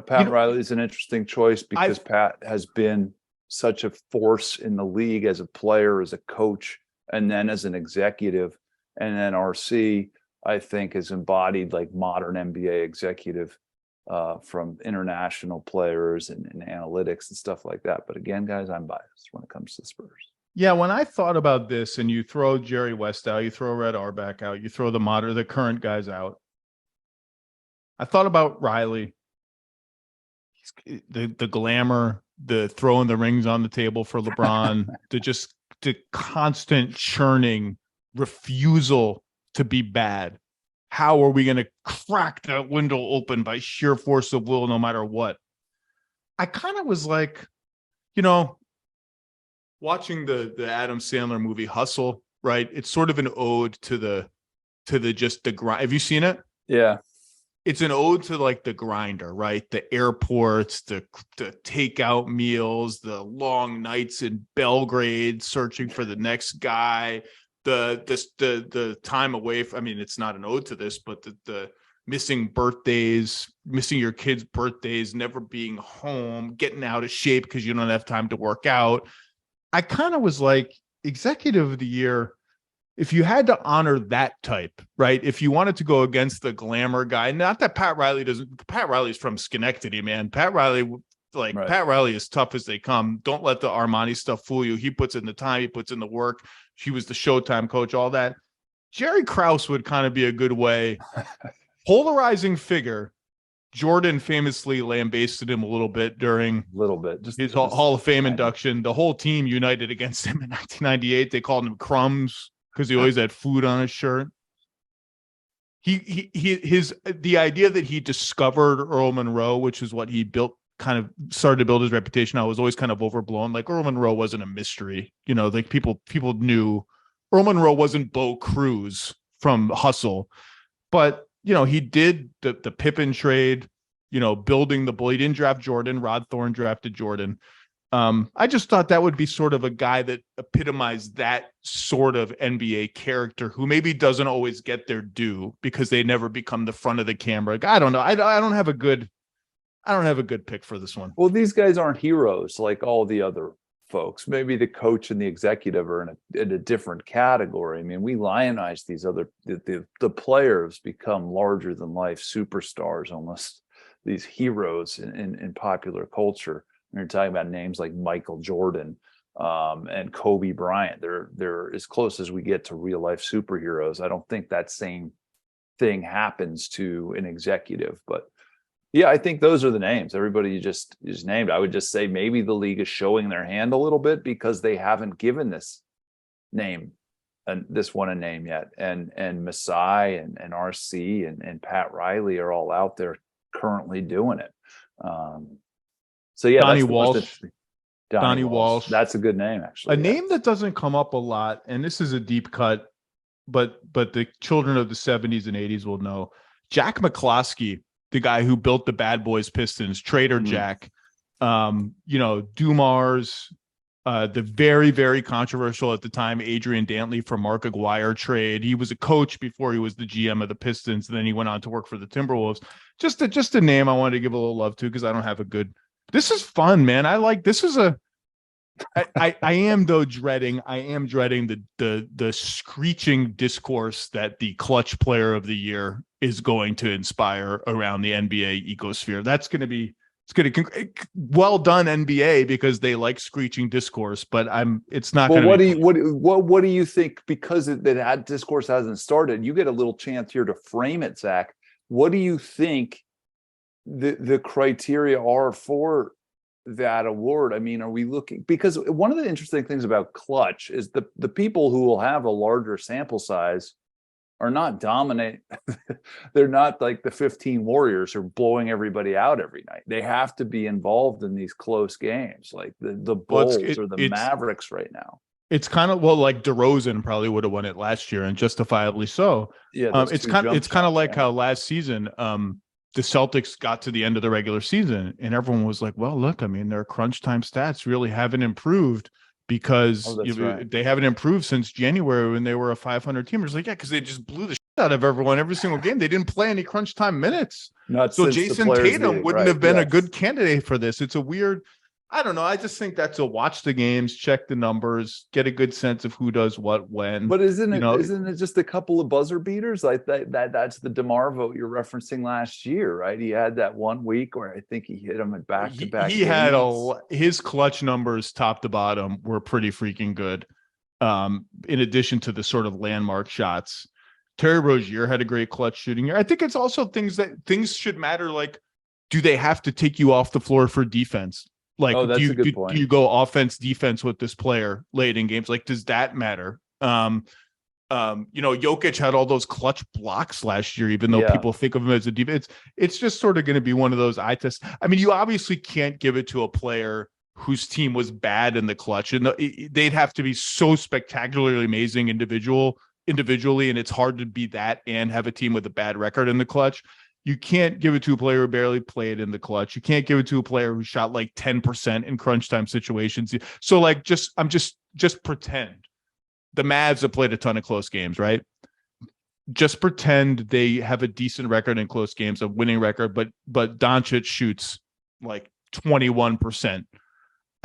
Pat Riley is an interesting choice because Pat has been such a force in the league as a player, as a coach, and then as an executive. And then RC, I think, has embodied like modern NBA executive from international players and analytics and stuff like that. But again, guys, I'm biased when it comes to the Spurs. Yeah, when I thought about this, and you throw Jerry West out, you throw Red Auerbach out, you throw the current guys out, I thought about Riley. The glamour, the throwing the rings on the table for LeBron, the constant churning refusal to be bad. How are we going to crack that window open by sheer force of will, no matter what? I kind of was like, watching the Adam Sandler movie Hustle, right? It's sort of an ode to the grind. Have you seen it? Yeah. It's an ode to like the grinder, right? The airports, the takeout meals, the long nights in Belgrade searching for the next guy, the time away from, I mean, it's not an ode to this, but the missing birthdays, missing your kids' birthdays, never being home, getting out of shape because you don't have time to work out. I kind of was like, executive of the year, if you had to honor that type, right? If you wanted to go against the glamour guy, not that Pat Riley's from Schenectady, man. Pat Riley is tough as they come. Don't let the Armani stuff fool you. He puts in the time, he puts in the work. He was the Showtime coach, all that. Jerry Krause would kind of be a good way. Polarizing figure. Jordan famously lambasted him a little bit during his Hall of Fame induction. The whole team united against him in 1998. They called him Crumbs because he always had food on his shirt. The idea that he discovered Earl Monroe, which is what he started to build his reputation on, was always kind of overblown. Like Earl Monroe wasn't a mystery, like people knew Earl Monroe wasn't Bo Cruz from Hustle, but he did the Pippen trade, building the bull. He didn't draft Jordan. Rod Thorne drafted Jordan. I just thought that would be sort of a guy that epitomized that sort of NBA character who maybe doesn't always get their due because they never become the front of the camera. I don't know. I don't have a good pick for this one. Well, these guys aren't heroes like all the other folks. Maybe the coach and the executive are in a different category. I mean, we lionize these other, the players become larger than life superstars, almost these heroes in popular culture. You're talking about names like Michael Jordan, and Kobe Bryant. They're as close as we get to real life superheroes. I don't think that same thing happens to an executive, but yeah, I think those are the names. Everybody you just named. I would just say maybe the league is showing their hand a little bit because they haven't given this name and this one a name yet. And Masai and RC and Pat Riley are all out there currently doing it. So yeah, Donnie Walsh. Donnie Walsh. That's a good name, actually. A name that doesn't come up a lot, and this is a deep cut, but the children of the 70s and 80s will know. Jack McCloskey, the guy who built the Bad Boys Pistons, Trader Jack, Dumars, the very, very controversial at the time Adrian Dantley for Mark Aguirre trade. He was a coach before he was the GM of the Pistons, and then he went on to work for the Timberwolves. Just a name I wanted to give a little love to because I don't have a good. This is fun, man. I like this is a. I am dreading the screeching discourse that the clutch player of the year is going to inspire around the NBA ecosphere. It's going to well done NBA because they like screeching discourse, but it's not. Well, what do you think? Because that discourse hasn't started, you get a little chance here to frame it, Zach. What do you think the criteria are for that award? I mean, are we looking, because one of the interesting things about clutch is the people who will have a larger sample size are not dominant. They're not like the 15 Warriors who are blowing everybody out every night. They have to be involved in these close games, like the Bulls or the Mavericks right now. It's kind of, well, like DeRozan probably would have won it last year, and justifiably so. Yeah, it's kind of like how last season the Celtics got to the end of the regular season and everyone was like, well, look, I mean, their crunch time stats really haven't improved because they haven't improved since January when they were a 500 team. It's like, yeah, because they just blew the shit out of everyone every single game. They didn't play any crunch time minutes. So Jason Tatum wouldn't have been a good candidate for this. It's a weird, I don't know. I just think that's a watch the games, check the numbers, get a good sense of who does what when. But isn't it just a couple of buzzer beaters like that's the DeMar vote you're referencing last year, right? He had that 1 week where I think he hit him at back-to-back. He had his clutch numbers top to bottom were pretty freaking good. In addition to the sort of landmark shots, Terry Rozier had a great clutch shooting year. I think it's also things should matter. Like, do they have to take you off the floor for defense? Like, that's a good point. Do you go offense, defense with this player late in games? Like, does that matter? Jokic had all those clutch blocks last year, even though people think of him as a defense. It's just sort of going to be one of those eye tests. I mean, you obviously can't give it to a player whose team was bad in the clutch, and they'd have to be so spectacularly amazing individually, and it's hard to be that and have a team with a bad record in the clutch. You can't give it to a player who barely played in the clutch. You can't give it to a player who shot like 10% in crunch time situations. So like, just pretend the Mavs have played a ton of close games, right? Just pretend they have a decent record in close games, a winning record, but Doncic shoots like 21%.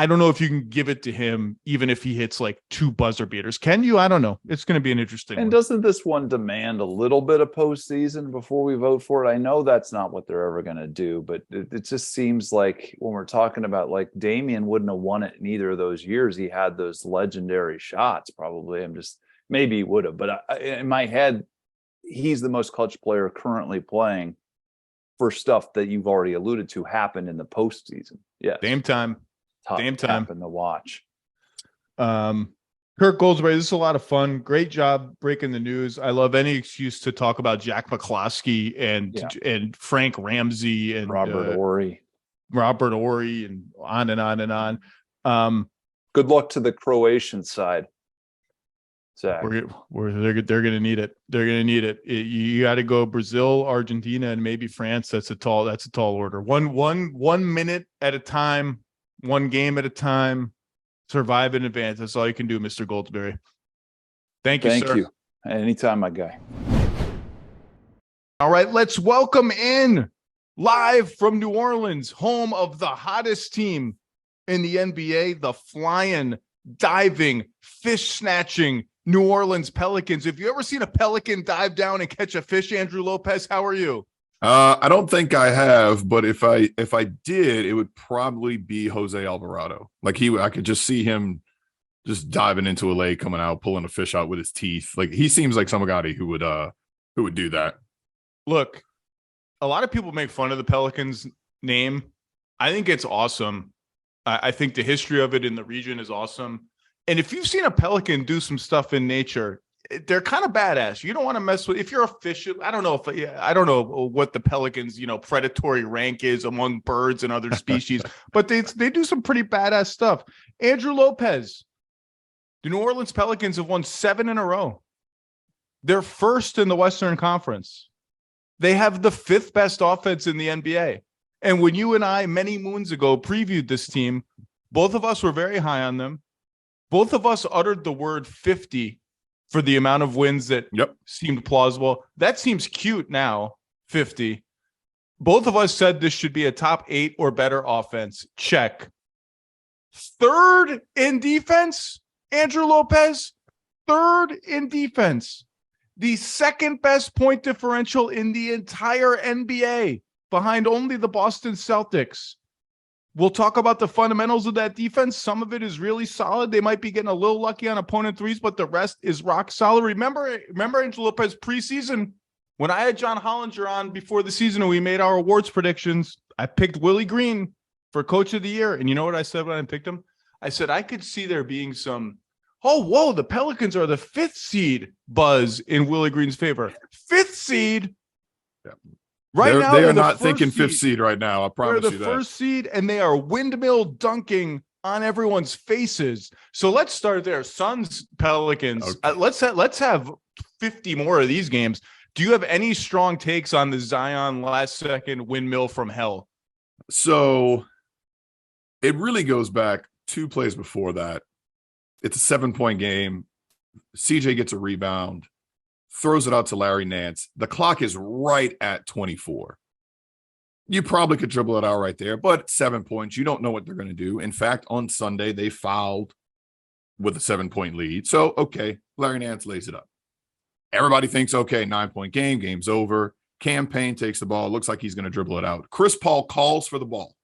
I don't know if you can give it to him, even if he hits like 2 buzzer beaters. Can you? I don't know. It's going to be an interesting one. Doesn't this one demand a little bit of postseason before we vote for it? I know that's not what they're ever going to do, but it just seems like when we're talking about, like, Damian wouldn't have won it in either of those years. He had those legendary shots, probably. Maybe he would have, but in my head, he's the most clutch player currently playing for stuff that you've already alluded to happened in the postseason. Yeah. Same time. In the watch. Kirk Goldsberry, this is a lot of fun. Great job breaking the news. I love any excuse to talk about Jack McCloskey and Frank Ramsey and Robert Horry, and on and on and on. Good luck to the Croatian side, Zach. They're going to need it. They're going to need it. You got to go Brazil, Argentina, and maybe France. That's a tall order. One minute at a time. One game at a time, survive in advance. That's all you can do, Mr. Goldsberry. Thank you, sir. Thank you. Anytime, my guy. All right, let's welcome in live from New Orleans, home of the hottest team in the NBA, the flying, diving, fish snatching New Orleans Pelicans. Have you ever seen a pelican dive down and catch a fish, Andrew Lopez? How are you? I don't think I have, but if I did, it would probably be Jose Alvarado. Like I could just see him just diving into a lake, coming out, pulling a fish out with his teeth. Like, he seems like somebody who would do that. Look, a lot of people make fun of the Pelicans name. I think it's awesome. I think the history of it in the region is awesome. And if you've seen a pelican do some stuff in nature, they're kind of badass. You don't want to mess with, if you're a fish, I don't know what the pelicans, predatory rank is among birds and other species, but they do some pretty badass stuff. Andrew Lopez, the New Orleans Pelicans have won 7 in a row. They're first in the Western Conference. They have the 5th best offense in the NBA. And when you and I, many moons ago, previewed this team, both of us were very high on them. Both of us uttered the word 50 for the amount of wins that seemed plausible. That seems cute now, 50. Both of us said this should be a top 8 or better offense. Check. 3rd in defense, Andrew Lopez. 3rd in defense. The 2nd best point differential in the entire NBA, behind only the Boston Celtics. We'll talk about the fundamentals of that defense. Some of it is really solid. They might be getting a little lucky on opponent threes, but the rest is rock solid. Remember Andrew Lopez preseason, when I had John Hollinger on before the season and we made our awards predictions, I picked Willie Green for Coach of the Year. And you know what I said when I picked him? I said, I could see there being some, the Pelicans are the 5th seed buzz in Willie Green's favor. 5th seed. Yeah. Right now, they are not thinking 5th seed right now. I promise you that. They're the 1st seed, and they are windmill dunking on everyone's faces. So let's start there. Suns, Pelicans. Okay. Let's have 50 more of these games. Do you have any strong takes on the Zion last-second windmill from hell? So it really goes back 2 plays before that. It's a 7-point game. CJ gets a rebound. Throws it out to Larry Nance. The clock is right at 24. You probably could dribble it out right there, but 7 points, you don't know what they're going to do. In fact, on Sunday, they fouled with a 7-point lead. So, okay, Larry Nance lays it up. Everybody thinks, okay, 9-point game, game's over. Cam Payne takes the ball. Looks like he's going to dribble it out. Chris Paul calls for the ball.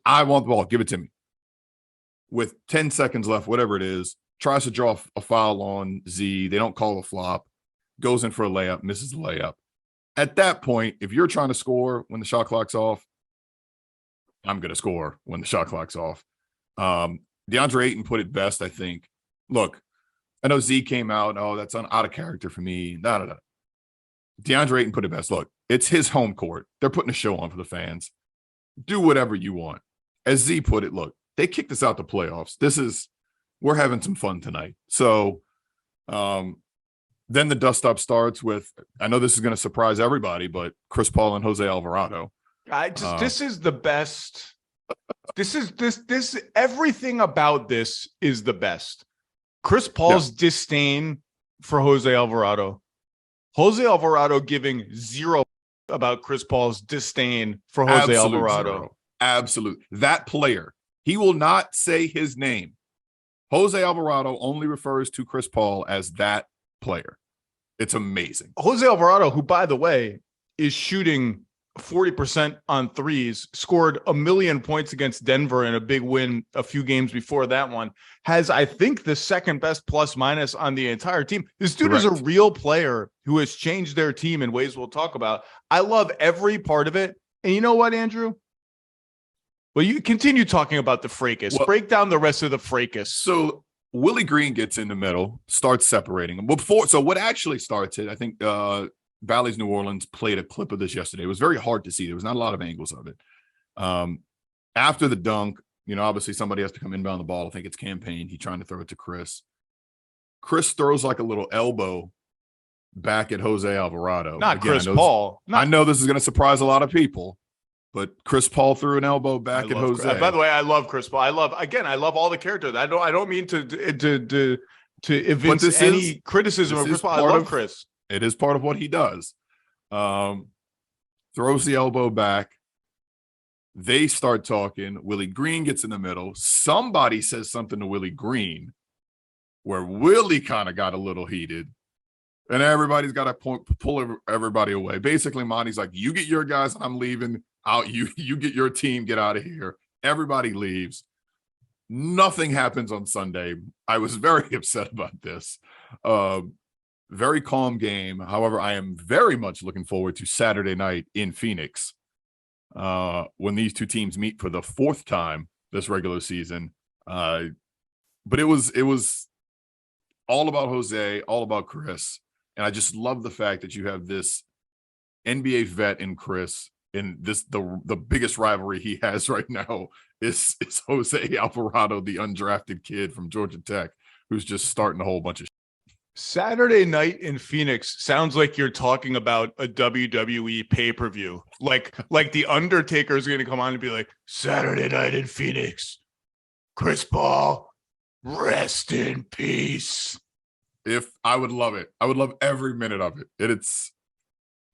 I want the ball. Give it to me. With 10 seconds left, whatever it is, tries to draw a foul on Z. They don't call a flop. Goes in for a layup, misses the layup. At that point, if you're trying to score when the shot clock's off, I'm going to score when the shot clock's off. DeAndre Ayton put it best, I think. Look, I know Z came out, that's out of character for me. No. DeAndre Ayton put it best. Look, it's his home court. They're putting a show on for the fans. Do whatever you want. As Z put it, look, they kicked us out the playoffs. We're having some fun tonight. So, then the dust-up starts with, I know this is going to surprise everybody, but Chris Paul and Jose Alvarado. This is the best. This everything about this is the best. Chris Paul's disdain for Jose Alvarado. Jose Alvarado giving 0 about Chris Paul's disdain for Jose Alvarado. 0. Absolute. That player, he will not say his name. Jose Alvarado only refers to Chris Paul as that player. It's amazing. Jose Alvarado, who, by the way, is shooting 40% on threes, scored 1 million points against Denver in a big win a few games before that one, has, I think, the 2nd best plus minus on the entire team. This dude is a real player who has changed their team in ways we'll talk about. I love every part of it. And you know what, Andrew? Well, you continue talking about the fracas. Break down the rest of the fracas. So Willie Green gets in the middle, starts separating them. So what actually starts it, I think Bally's New Orleans played a clip of this yesterday. It was very hard to see. There was not a lot of angles of it. After the dunk, obviously somebody has to come inbound the ball. I think it's Cam Payne. He's trying to throw it to Chris. Chris throws like a little elbow back at Jose Alvarado. Not again, Chris Paul. I know this is going to surprise a lot of people, but Chris Paul threw an elbow back at Jose. By the way, I love Chris Paul. I love all the characters. I don't mean to evince any criticism of Chris Paul. I love Chris. It is part of what he does. Throws the elbow back. They start talking. Willie Green gets in the middle. Somebody says something to Willie Green where Willie kind of got a little heated. And everybody's got to pull everybody away. Basically, Monty's like, you get your guys, I'm leaving. Out, you get your team, get out of here. Everybody leaves. Nothing happens on Sunday. I was very upset about this. Very calm game. However, I am very much looking forward to Saturday night in Phoenix, when these two teams meet for the fourth time this regular season. But it was all about Jose, all about Chris. And I just love the fact that you have this NBA vet in Chris, and the biggest rivalry he has right now is Jose Alvarado, the undrafted kid from Georgia Tech, who's just starting a whole bunch of shit. Saturday night in Phoenix sounds like you're talking about a WWE pay-per-view. Like the Undertaker is going to come on and be like, Saturday night in Phoenix, Chris Paul, rest in peace. If I would love it. I would love every minute of it.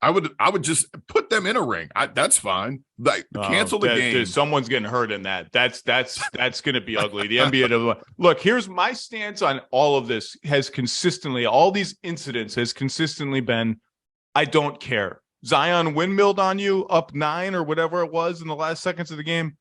I would just put them in a ring. That's fine. Like, cancel the game. Someone's getting hurt in that. That's going to be ugly. The NBA. Look, here's my stance on all of this. All these incidents has consistently been, I don't care. Zion windmilled on you up 9 or whatever it was in the last seconds of the game.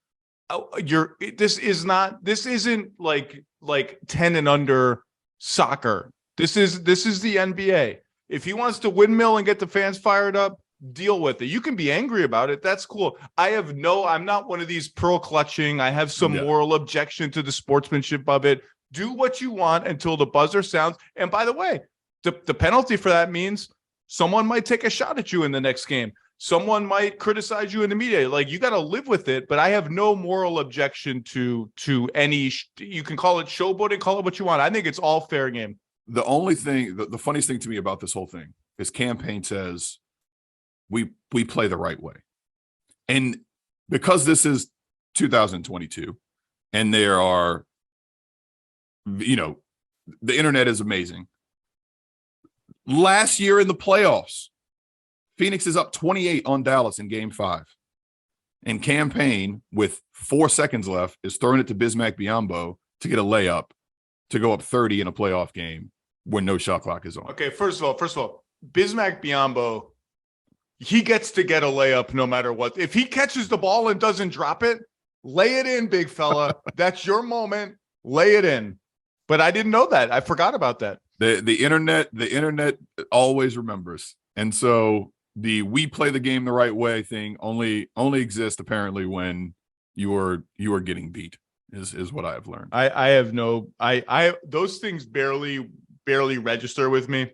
This isn't like 10 and under soccer. This is the NBA. If he wants to windmill and get the fans fired up, deal with it. You can be angry about it. That's cool. I'm not one of these pearl clutching. I have some moral objection to the sportsmanship of it. Do what you want until the buzzer sounds. And by the way, the penalty for that means someone might take a shot at you in the next game. Someone might criticize you in the media. Like, you got to live with it. But I have no moral objection to any. You can call it showboating, call it what you want. I think it's all fair game. The only thing, the funniest thing to me about this whole thing is campaign says we play the right way. And because this is 2022 and there are, the internet is amazing. Last year in the playoffs, Phoenix is up 28 on Dallas in game 5. And campaign, with 4 seconds left, is throwing it to Bismack Biyombo to get a layup to go up 30 in a playoff game when no shot clock is on. Okay, first of all, Bismack Biyombo, he gets to get a layup no matter what. If he catches the ball and doesn't drop it, lay it in, big fella. That's your moment. Lay it in. But I didn't know that. I forgot about that. The internet always remembers. And so the we play the game the right way thing only exists apparently when you are getting beat. Is what I have learned. I those things barely register with me.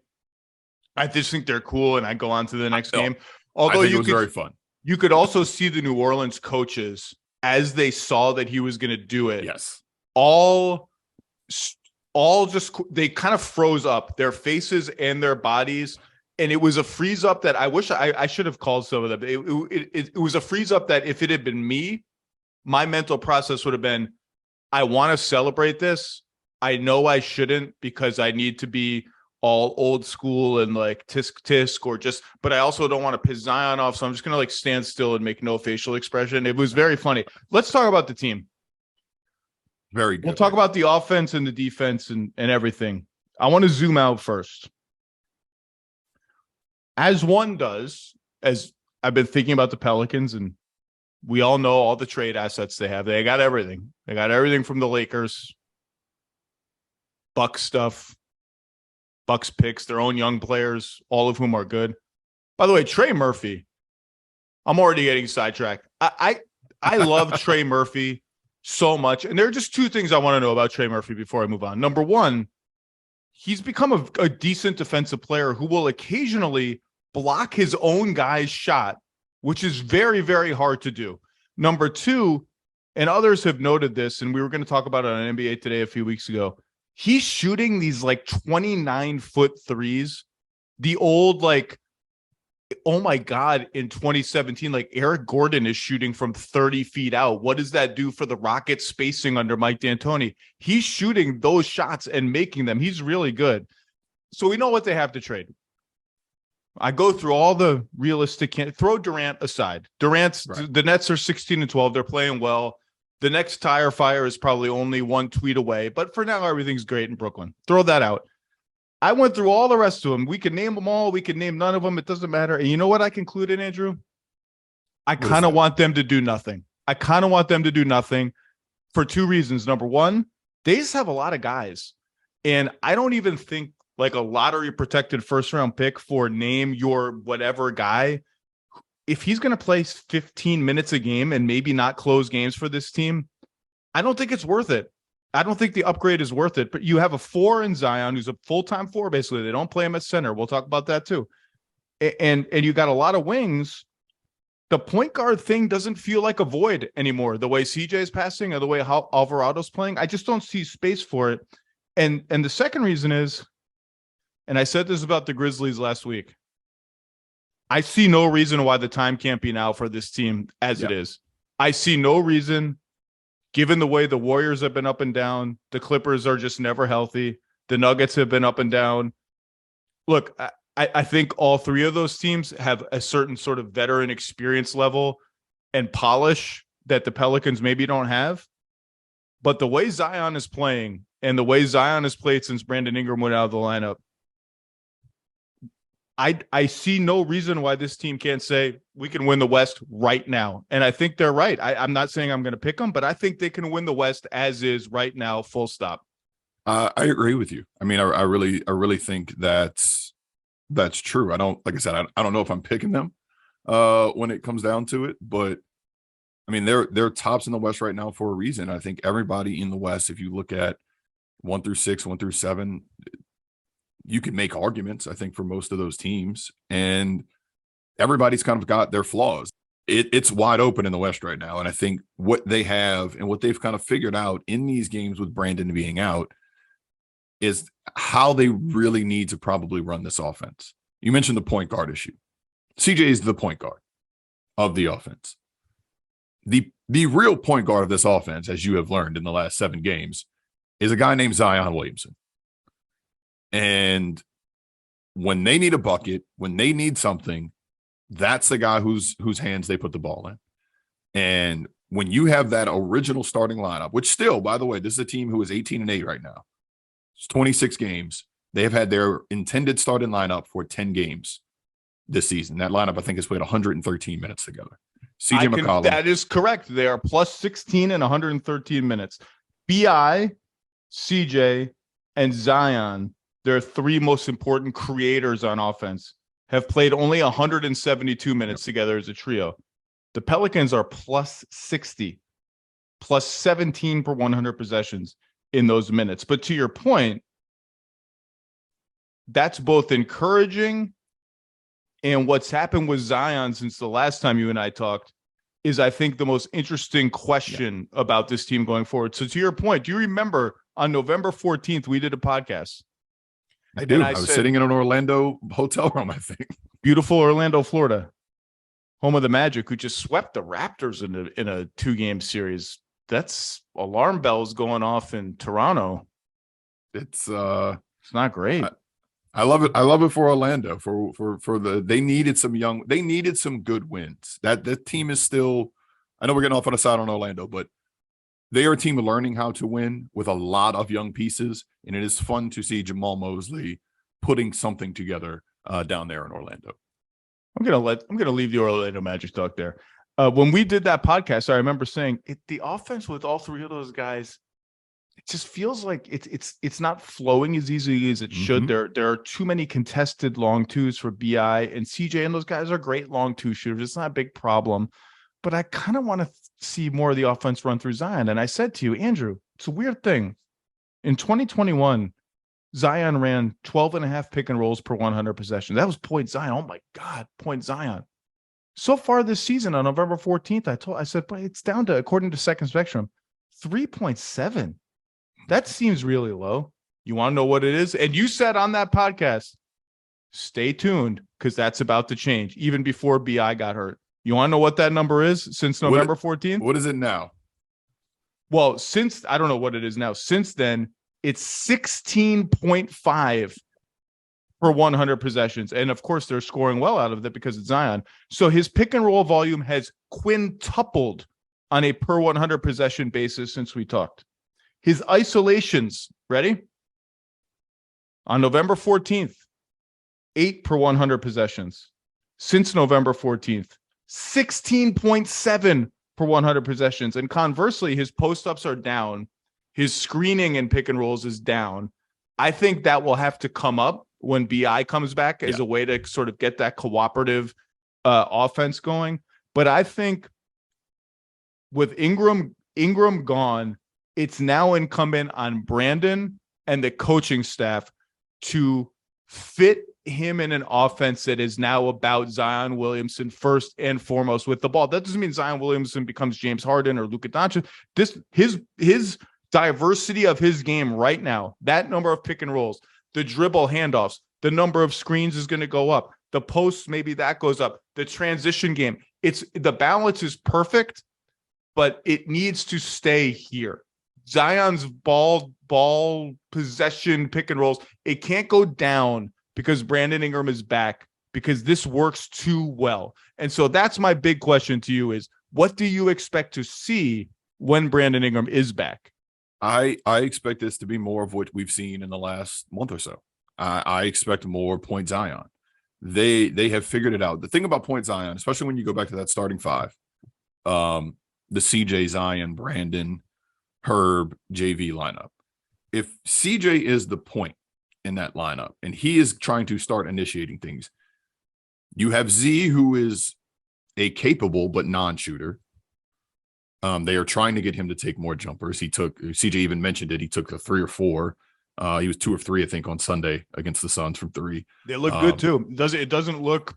I just think they're cool, and I go on to the next game. Although it was very fun. You could also see the New Orleans coaches, as they saw that he was going to do it. Yes, all just they kind of froze up, their faces and their bodies, and it was a freeze up that I wish I should have called some of them. It was a freeze up that if it had been me, my mental process would have been, I want to celebrate this. I know I shouldn't because I need to be all old school and like tisk or just, but I also don't want to piss Zion off. So I'm just going to like stand still and make no facial expression. It was very funny. Let's talk about the team. Very good. We'll talk about the offense and the defense and everything. I want to zoom out first. As one does, as I've been thinking about the Pelicans, and we all know all the trade assets they have. They got everything. They got everything from the Lakers, Bucks stuff, Bucks picks, their own young players, all of whom are good. By the way, Trey Murphy, I'm already getting sidetracked. I love Trey Murphy so much. And there are just 2 things I want to know about Trey Murphy before I move on. Number one, he's become a decent defensive player who will occasionally block his own guy's shot, which is very, very hard to do. Number 2, and others have noted this, and we were going to talk about it on NBA Today a few weeks ago, he's shooting these like 29-foot threes. The old, like, oh my God, in 2017, like Eric Gordon is shooting from 30 feet out. What does that do for the Rockets spacing under Mike D'Antoni? He's shooting those shots and making them. He's really good. So we know what they have to trade. I go through all the realistic, throw Durant aside. The Nets are 16-12. They're playing well. The next tire fire is probably only 1 tweet away, but for now, everything's great in Brooklyn. Throw that out. I went through all the rest of them. We can name them all. We can name none of them. It doesn't matter. And you know what I concluded, Andrew? I kind of want them to do nothing. for two reasons. Number one, they just have a lot of guys. And I don't even think like a lottery protected first round pick for name your whatever guy, if he's going to play 15 minutes a game and maybe not close games for this team, I don't think it's worth it. I don't think the upgrade is worth it. But you have a 4 in Zion, who's a full-time 4, basically. They don't play him at center. We'll talk about that too. And you got a lot of wings. The point guard thing doesn't feel like a void anymore. The way CJ is passing or the way Alvarado's playing, I just don't see space for it. And the second reason is, and I said this about the Grizzlies last week, I see no reason why the time can't be now for this team as it is. I see no reason, given the way the Warriors have been up and down, the Clippers are just never healthy, the Nuggets have been up and down. Look, I think all three of those teams have a certain sort of veteran experience level and polish that the Pelicans maybe don't have. But the way Zion is playing and the way Zion has played since Brandon Ingram went out of the lineup, I see no reason why this team can't say we can win the West right now. And I think they're right. I'm not saying I'm going to pick them, but I think they can win the West as is right now, full stop. I agree with you. I mean, I really think that's true. I don't, like I said, I don't know if I'm picking them when it comes down to it, but I mean, they're tops in the West right now for a reason. I think everybody in the West, if you look at 1 through 6, 1 through 7, you can make arguments, I think, for most of those teams, and everybody's kind of got their flaws. It's wide open in the West right now. And I think what they have and what they've kind of figured out in these games with Brandon being out is how they really need to probably run this offense. You mentioned the point guard issue. CJ is the point guard of the offense. The real point guard of this offense, as you have learned in the last 7 games, is a guy named Zion Williamson. And when they need a bucket, when they need something, that's the guy whose hands they put the ball in. And when you have that original starting lineup, which still, by the way, this is a team who is 18-8 right now. It's 26 games. They have had their intended starting lineup for 10 games this season. That lineup, I think, has played 113 minutes together. CJ McCollum. That is correct. They are plus 16 and 113 minutes. BI, CJ, and Zion, their 3 most important creators on offense, have played only 172 minutes together as a trio. The Pelicans are plus 60, plus 17 per 100 possessions in those minutes. But to your point, that's both encouraging, and what's happened with Zion since the last time you and I talked is, I think, the most interesting question about this team going forward. So to your point, do you remember on November 14th, we did a podcast? I do. I was sitting in an Orlando hotel room, I think. Beautiful Orlando, Florida, home of the Magic, who just swept the Raptors in a 2-game series. That's alarm bells going off in Toronto. It's not great. I love it. I love it for Orlando. They needed some good wins. That team is still, I know we're getting off on a side on Orlando, but they are a team learning how to win with a lot of young pieces, and it is fun to see Jamal Mosley putting something together down there in Orlando. I'm gonna leave the Orlando Magic talk there. When we did that podcast, I remember saying the offense with all 3 of those guys, it just feels like it's not flowing as easily as it should. There are too many contested long twos for BI and CJ, and those guys are great long two shooters. It's not a big problem, but I kind of want to see more of the offense run through Zion. And I said to you, Andrew, it's a weird thing. In 2021, Zion ran 12.5 pick and rolls per 100 possessions. That was point Zion. Oh my God, point Zion. So far this season, on November 14th, I said, but it's down to, according to Second Spectrum, 3.7. That seems really low. You want to know what it is? And you said on that podcast, stay tuned, because that's about to change, even before BI got hurt. You want to know what that number is since November 14th? What is it now? Well, I don't know what it is now. Since then, it's 16.5 per 100 possessions. And of course, they're scoring well out of it because it's Zion. So his pick and roll volume has quintupled on a per 100 possession basis since we talked. His isolations, ready? On November 14th, 8 per 100 possessions. Since November 14th, 16.7 per 100 possessions. And conversely, his post-ups are down. His screening and pick and rolls is down. I think that will have to come up when BI comes back as a way to sort of get that cooperative offense going. But I think with Ingram gone, it's now incumbent on Brandon and the coaching staff to fit him in an offense that is now about Zion Williamson first and foremost with the ball. That doesn't mean Zion Williamson becomes James Harden or Luka Doncic. His diversity of his game right now, that number of pick and rolls, the dribble handoffs, the number of screens is going to go up. The posts, maybe that goes up. The transition game, the balance is perfect, but it needs to stay here. Zion's ball possession pick and rolls, it can't go down because Brandon Ingram is back, because this works too well. And so that's my big question to you is, what do you expect to see when Brandon Ingram is back? I expect this to be more of what we've seen in the last month or so. I expect more point Zion. They have figured it out. The thing about point Zion, especially when you go back to that starting five, the CJ, Zion, Brandon, Herb, JV lineup. If CJ is the point in that lineup and he is trying to start initiating things, you have Z, who is a capable but non-shooter. They are trying to get him to take more jumpers. CJ even mentioned it. He took the 3 or 4. He was 2 of 3, I think, on Sunday against the Suns from 3. They look good too. It doesn't look,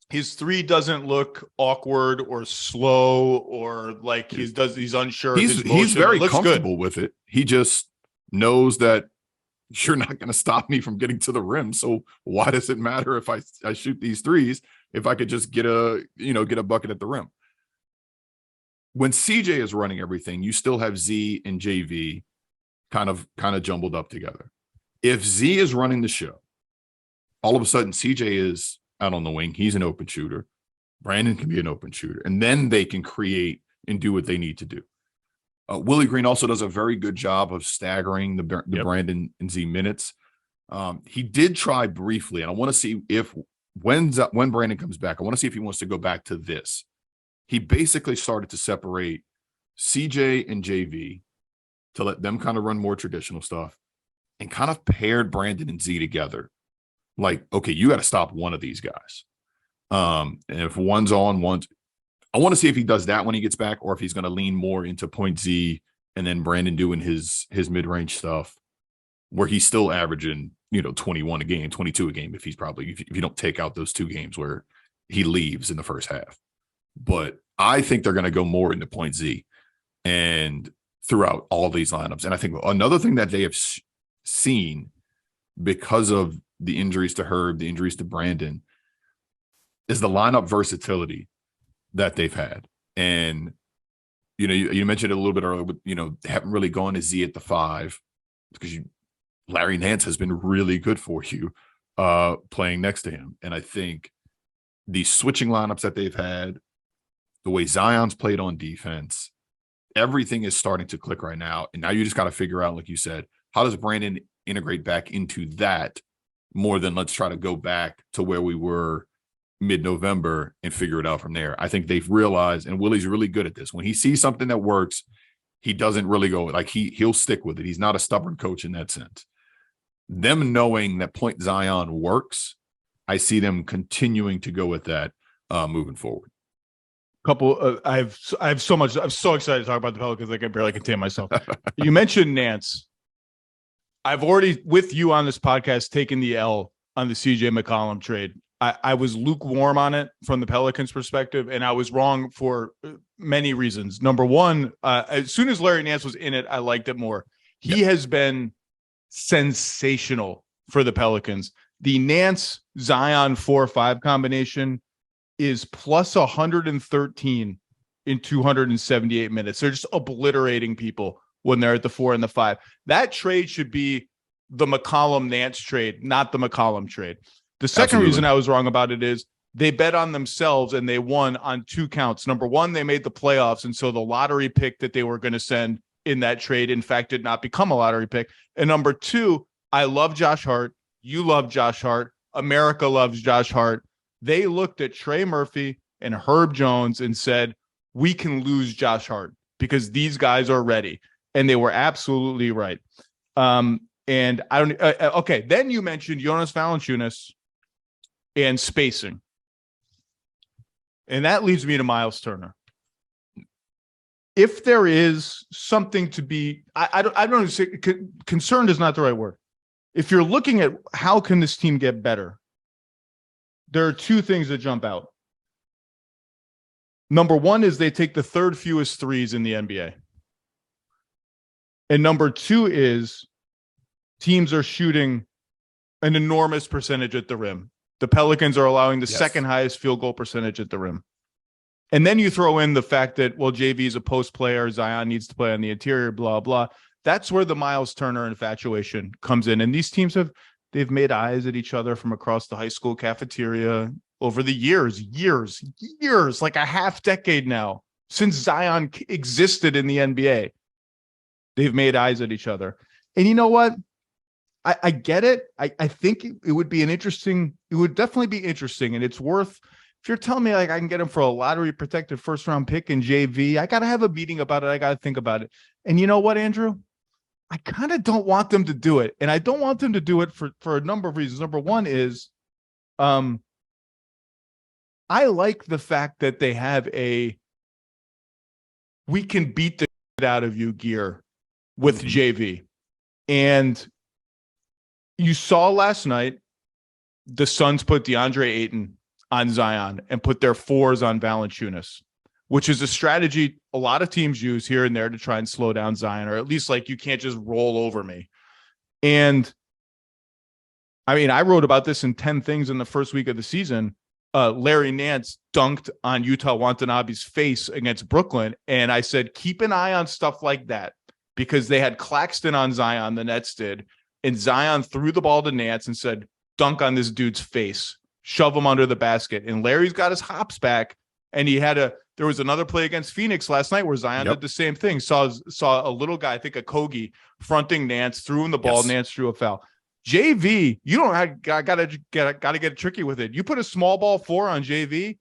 his 3 doesn't look awkward or slow or like he's unsure. He's very comfortable with it. He just knows that you're not going to stop me from getting to the rim. So why does it matter if I shoot these threes if I could just get a bucket at the rim? When CJ is running everything, you still have Z and JV kind of jumbled up together. If Z is running the show, all of a sudden CJ is out on the wing. He's an open shooter. Brandon can be an open shooter. And then they can create and do what they need to do. Willie Green also does a very good job of staggering the Brandon and Z minutes. He did try briefly, and I want to see if when Brandon comes back, I want to see if he wants to go back to this. He basically started to separate CJ and JV to let them kind of run more traditional stuff and kind of paired Brandon and Z together. Like, okay, you got to stop one of these guys. And if one's on, I want to see if he does that when he gets back, or if he's going to lean more into point Z and then Brandon doing his mid-range stuff where he's still averaging, 21 a game, 22 a game if you don't take out those 2 games where he leaves in the first half. But I think they're going to go more into point Z and throughout all these lineups. And I think another thing that they have seen because of the injuries to Herb, the injuries to Brandon, is the lineup versatility that they've had. And, you mentioned it a little bit earlier, but, they haven't really gone to Z at the 5 because Larry Nance has been really good for you playing next to him. And I think the switching lineups that they've had, the way Zion's played on defense, everything is starting to click right now. And now you just got to figure out, like you said, how does Brandon integrate back into that more than let's try to go back to where we were mid-November and figure it out from there. I think they've realized, and Willie's really good at this, when he sees something that works, he doesn't really go, like he'll stick with it. He's not a stubborn coach in that sense. Them knowing that point Zion works, I see them continuing to go with that moving forward. I'm so excited to talk about the Pelicans. I can barely contain myself. You mentioned Nance. I've already, with you on this podcast, taken the L on the CJ McCollum trade. I was lukewarm on it from the Pelicans perspective, and I was wrong for many reasons. Number one, as soon as Larry Nance was in it, I liked it more. He has been sensational for the Pelicans. The Nance Zion 4-5 combination is plus 113 in 278 minutes. They're just obliterating people when they're at the 4 and the 5. That trade should be the McCollum Nance trade, not the McCollum trade. The second reason I was wrong about it is they bet on themselves and they won on 2 counts. Number one, they made the playoffs. And so the lottery pick that they were going to send in that trade, in fact, did not become a lottery pick. And number 2, I love Josh Hart. You love Josh Hart. America loves Josh Hart. They looked at Trey Murphy and Herb Jones and said, we can lose Josh Hart because these guys are ready. And they were absolutely right. And I don't, okay. Then you mentioned Jonas Valanciunas and spacing. And that leads me to Miles Turner. If there is something to be, I don't say concerned is not the right word. If you're looking at how can this team get better, there are two things that jump out. Number one is they take the third fewest threes in the NBA. And number two is teams are shooting an enormous percentage at the rim. The Pelicans are allowing the second highest field goal percentage at the rim. And then you throw in the fact that, well, JV is a post player, Zion needs to play on the interior, blah, blah. That's where the Miles Turner infatuation comes in. And these teams they've made eyes at each other from across the high school cafeteria over the years, like a half decade now, since Zion existed in the NBA. They've made eyes at each other. And you know what? I get it. I think it would definitely be interesting. And it's worth, if you're telling me like I can get him for a lottery protected first round pick in JV, I got to have a meeting about it. I got to think about it. And you know what, Andrew? I kind of don't want them to do it. And I don't want them to do it for a number of reasons. Number one is I like the fact that they have we can beat the shit out of you gear with JV. And you saw last night, the Suns put DeAndre Ayton on Zion and put their fours on Valanciunas, which is a strategy a lot of teams use here and there to try and slow down Zion, or at least like you can't just roll over me. And I mean, I wrote about this in 10 Things in the first week of the season. Larry Nance dunked on Utah Watanabe's face against Brooklyn. And I said, keep an eye on stuff like that, because they had Claxton on Zion, the Nets did. And Zion threw the ball to Nance and said, dunk on this dude's face, shove him under the basket. And Larry's got his hops back. And there was another play against Phoenix last night where Zion did the same thing. Saw a little guy, I think a Kogi, fronting Nance, threw him the ball. Yes. Nance drew a foul. JV, you don't gotta get tricky with it. You put a small ball 4 on JV,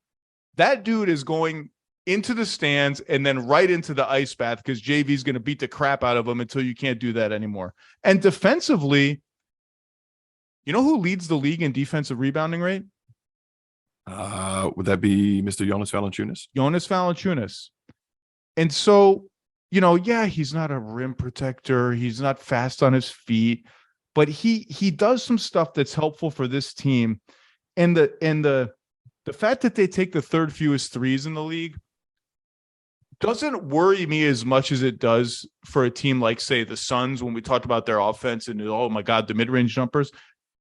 that dude is going into the stands and then right into the ice bath, because JV's going to beat the crap out of him until you can't do that anymore. And defensively, you know who leads the league in defensive rebounding rate? Would that be Mr. Jonas Valanciunas? Jonas Valanciunas. And so, he's not a rim protector. He's not fast on his feet, but he does some stuff that's helpful for this team. And the fact that they take the third fewest threes in the league doesn't worry me as much as it does for a team like, say, the Suns, when we talked about their offense and, oh my God, the mid-range jumpers.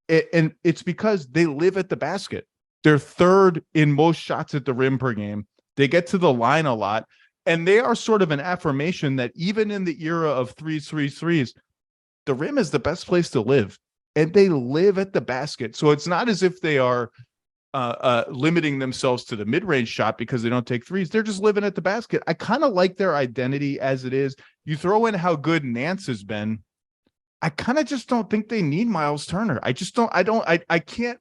And it's because they live at the basket. They're third in most shots at the rim per game. They get to the line a lot, and they are sort of an affirmation that even in the era of threes, the rim is the best place to live, and they live at the basket. So it's not as if they are limiting themselves to the mid-range shot because they don't take threes. They're just living at the basket. I kind of like their identity as it is. You throw in how good Nance has been. I kind of just don't think they need Miles Turner. I can't.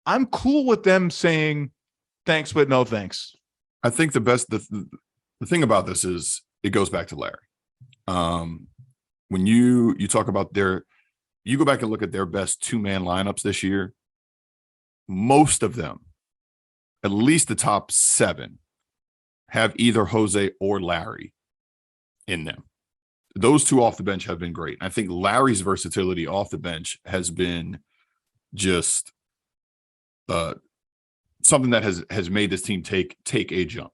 I'm cool with them saying thanks, but no thanks. I think the thing about this is it goes back to Larry. When you talk about you go back and look at their best 2-man lineups this year, most of them, at least the top 7, have either Jose or Larry in them. Those two off the bench have been great. I think Larry's versatility off the bench has been just something that has made this team take a jump.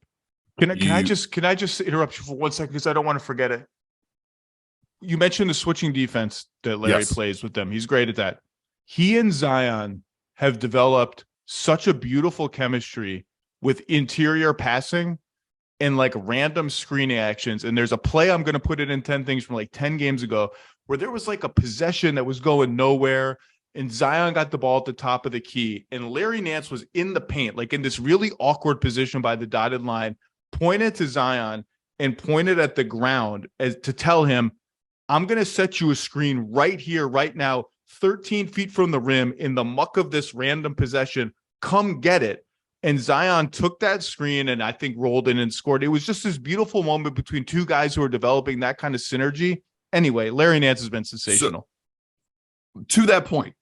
Can I just interrupt you for 1 second, because I don't want to forget it. You mentioned the switching defense that Larry plays with them. He's great at that. He and Zion have developed such a beautiful chemistry with interior passing and like random screening actions. And there's a play, I'm going to put it in 10 Things from like 10 games ago, where there was like a possession that was going nowhere, and Zion got the ball at the top of the key, and Larry Nance was in the paint, like in this really awkward position by the dotted line, pointed to Zion and pointed at the ground as to tell him, I'm going to set you a screen right here, right now, 13 feet from the rim in the muck of this random possession. Come get it. And Zion took that screen and I think rolled in and scored. It was just this beautiful moment between two guys who are developing that kind of synergy. Anyway, Larry Nance has been sensational. So, to that point,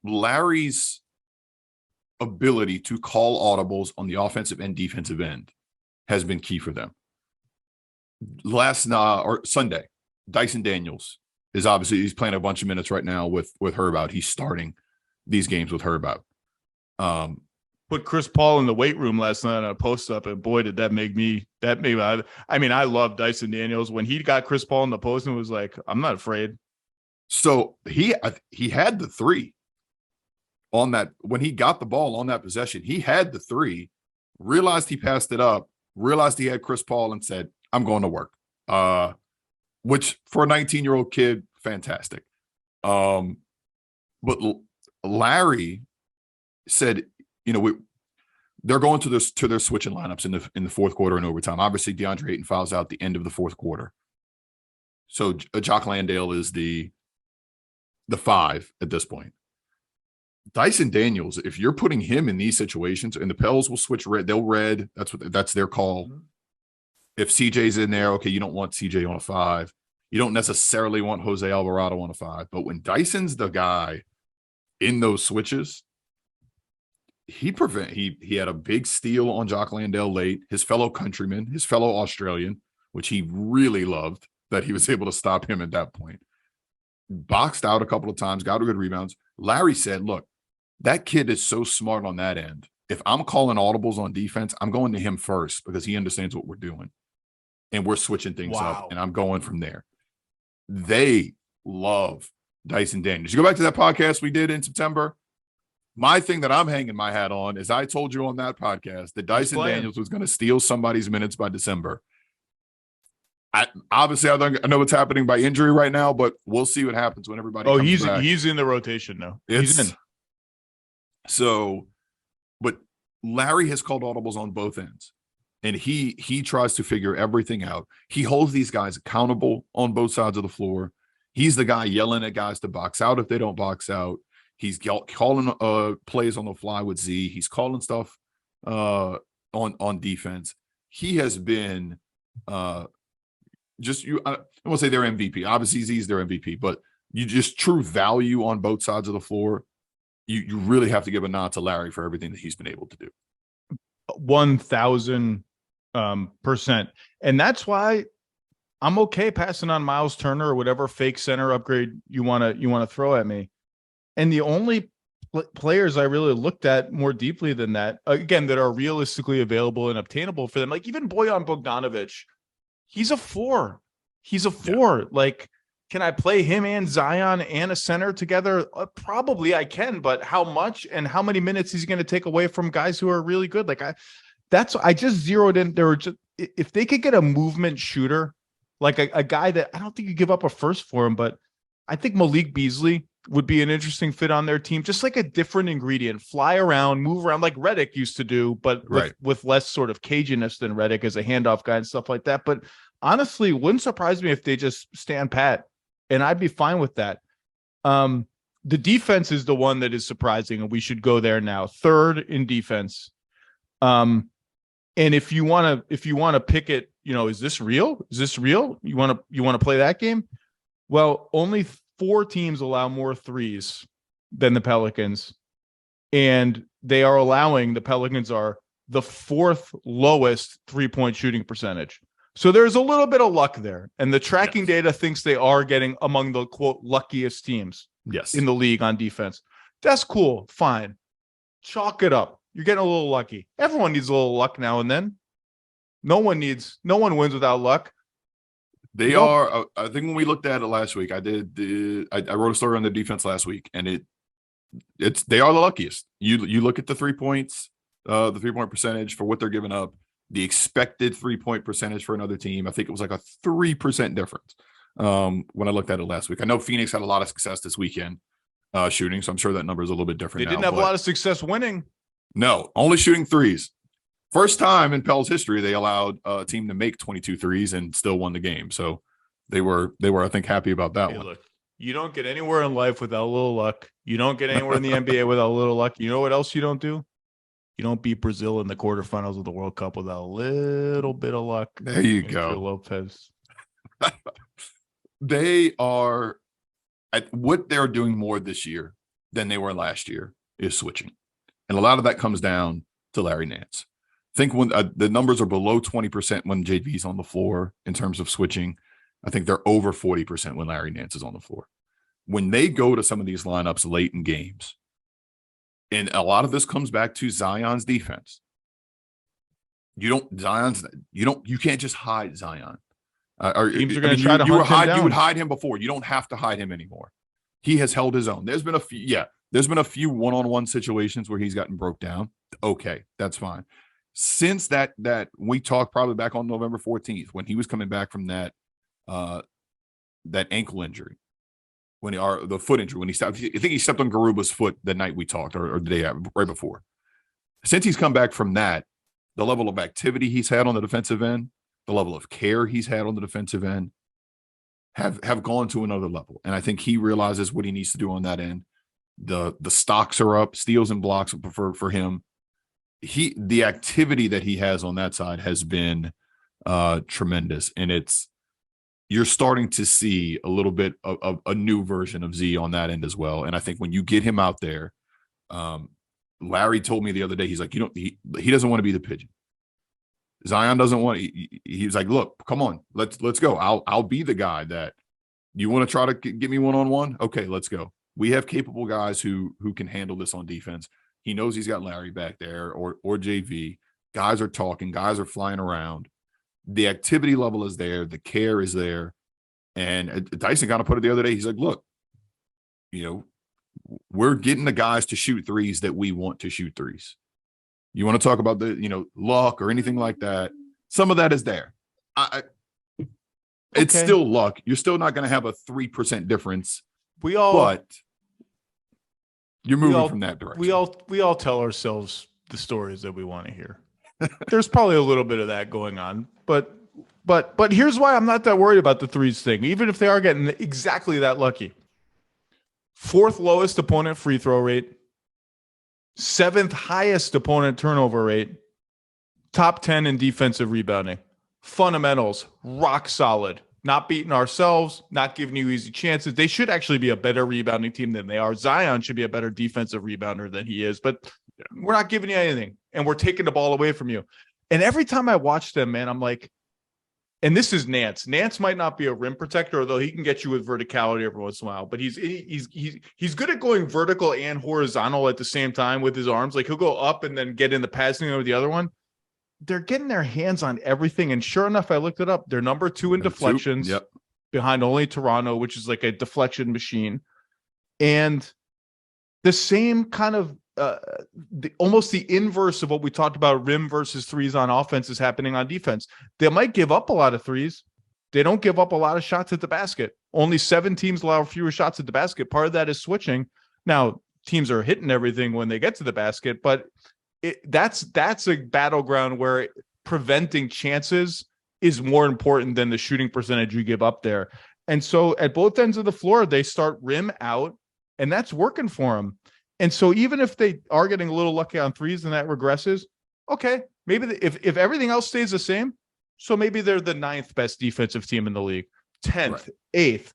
Larry's ability to call audibles on the offensive and defensive end has been key for them. Sunday, Dyson Daniels is obviously, he's playing a bunch of minutes right now with Herb out. He's starting these games with Herb out. Put Chris Paul in the weight room last night on a post up, and boy, did that make me. I mean, I love Dyson Daniels. When he got Chris Paul in the post and was like, "I'm not afraid." So he had the three on that when he got the ball on that possession. He had the three, realized he passed it up, realized he had Chris Paul, and said, "I'm going to work." Which for a 19-year-old kid, fantastic. But Larry said, they're going to their switching lineups in the fourth quarter and overtime. Obviously, DeAndre Ayton fouls out the end of the fourth quarter. So Jock Landale is the 5 at this point. Dyson Daniels, if you're putting him in these situations, and the Pels will switch red, they'll red. That's their call. If CJ's in there, okay, you don't want CJ on a 5. You don't necessarily want Jose Alvarado on a 5. But when Dyson's the guy in those switches, he had a big steal on Jock Landale late, his fellow countryman, his fellow Australian, which he really loved that he was able to stop him at that point. Boxed out a couple of times, got good rebounds. Larry said, look, that kid is so smart on that end. If I'm calling audibles on defense, I'm going to him first because he understands what we're doing. And we're switching things up, and I'm going from there. They love Dyson Daniels. You go back to that podcast we did in September. My thing that I'm hanging my hat on is I told you on that podcast that Dyson Daniels was going to steal somebody's minutes by December. I know what's happening by injury right now, but we'll see what happens when everybody comes back. He's in the rotation now. He's in. So, but Larry has called audibles on both ends, and he tries to figure everything out. He holds these guys accountable on both sides of the floor. He's the guy yelling at guys to box out if they don't box out. He's calling plays on the fly with Z. He's calling stuff on defense. He has been I won't say their MVP. Obviously, Z's their MVP, but you just true value on both sides of the floor. You really have to give a nod to Larry for everything that he's been able to do. 1,000%. And that's why I'm okay passing on Miles Turner or whatever fake center upgrade you want to throw at me. And the only players I really looked at more deeply than that, again, that are realistically available and obtainable for them, like even Bojan Bogdanovic, he's a 4. He's a 4. Yeah. Like, can I play him and Zion and a center together? Probably I can, but how much and how many minutes he's going to take away from guys who are really good? Like I just zeroed in. There were just, if they could get a movement shooter, like a guy that I don't think you give up a first for him, but I think Malik Beasley would be an interesting fit on their team. Just like a different ingredient, fly around, move around like Redick used to do, but with less sort of caginess than Redick as a handoff guy and stuff like that. But honestly, wouldn't surprise me if they just stand pat, and I'd be fine with that. The defense is the one that is surprising, and we should go there now. Third in defense. And if you want to pick it, is this real? Is this real? You want to play that game? Well, only 4 teams allow more threes than the Pelicans, and the Pelicans are the 4th lowest 3-point shooting percentage. So there's a little bit of luck there, and the tracking data thinks they are getting among the quote luckiest teams in the league on defense. That's cool. Fine. Chalk it up. You're getting a little lucky. Everyone needs a little luck now and then. No one wins without luck. They are. I think when we looked at it last week, I wrote a story on the defense last week, and they are the luckiest. You look at the 3 points, the 3-point percentage for what they're giving up, the expected 3-point percentage for another team. I think it was like a 3% difference when I looked at it last week. I know Phoenix had a lot of success this weekend shooting, so I'm sure that number is a little bit different. They didn't have a lot of success winning. No, only shooting threes. First time in Pels history, they allowed a team to make 22 threes and still won the game. So they were, I think, happy about that one. Look, you don't get anywhere in life without a little luck. You don't get anywhere in the NBA without a little luck. You know what else you don't do? You don't beat Brazil in the quarterfinals of the World Cup without a little bit of luck. There you Andrew go. Lopez. They are at what they're doing more this year than they were last year is switching. And a lot of that comes down to Larry Nance. I think when the numbers are below 20% when JV's on the floor in terms of switching, I think they're over 40% when Larry Nance is on the floor. When they go to some of these lineups late in games, and a lot of this comes back to Zion's defense. You can't just hide Zion. Teams are going to try to hunt him down. You would hide him before. You don't have to hide him anymore. He has held his own. There's been a few one-on-one situations where he's gotten broke down. Okay, that's fine. Since that we talked probably back on November 14th when he was coming back from that ankle injury, the foot injury, when he stepped, I think he stepped on Garuba's foot the night we talked or the day right before. Since he's come back from that, the level of activity he's had on the defensive end, the level of care he's had on the defensive end have gone to another level. And I think he realizes what he needs to do on that end. The stocks are up, steals and blocks for him. The activity that he has on that side has been tremendous. And you're starting to see a little bit of a new version of Z on that end as well. And I think when you get him out there, Larry told me the other day, he's like, he doesn't want to be the pigeon. Zion doesn't want. He's like, look, come on, let's go. I'll be the guy that you want to try to get me one-on-one. Okay, let's go. We have capable guys who can handle this on defense. He knows he's got Larry back there or JV. Guys are talking. Guys are flying around. The activity level is there. The care is there. And Dyson kind of put it the other day. He's like, look, we're getting the guys to shoot threes that we want to shoot threes. You want to talk about the, luck or anything like that. Some of that is there. It's still luck. You're still not going to have a 3% difference. But you're moving from that direction. We all tell ourselves the stories that we want to hear. There's probably a little bit of that going on, but here's why I'm not that worried about the threes thing. Even if they are getting exactly that lucky. 4th lowest opponent free throw rate, 7th highest opponent turnover rate, top 10 in defensive rebounding. Fundamentals, rock solid. Not beating ourselves, not giving you easy chances. They should actually be a better rebounding team than they are. Zion should be a better defensive rebounder than he is, but we're not giving you anything, and we're taking the ball away from you. And every time I watch them, man, I'm like, and this is Nance. Nance might not be a rim protector, although he can get you with verticality every once in a while. But he's good at going vertical and horizontal at the same time with his arms. Like he'll go up and then get in the passing over the other one. They're getting their hands on everything. And sure enough, I looked it up. They're number 2 in deflections, behind only Toronto, which is like a deflection machine. And the same kind of almost the inverse of what we talked about, rim versus threes on offense, is happening on defense. They might give up a lot of threes. They don't give up a lot of shots at the basket. Only 7 teams allow fewer shots at the basket. Part of that is switching. Now, teams are hitting everything when they get to the basket, but that's a battleground where preventing chances is more important than the shooting percentage you give up there. And so at both ends of the floor, they start rim out, and that's working for them. And so even if they are getting a little lucky on threes and that regresses, okay, maybe if everything else stays the same, so maybe they're the 9th best defensive team in the league, 10th, 8th.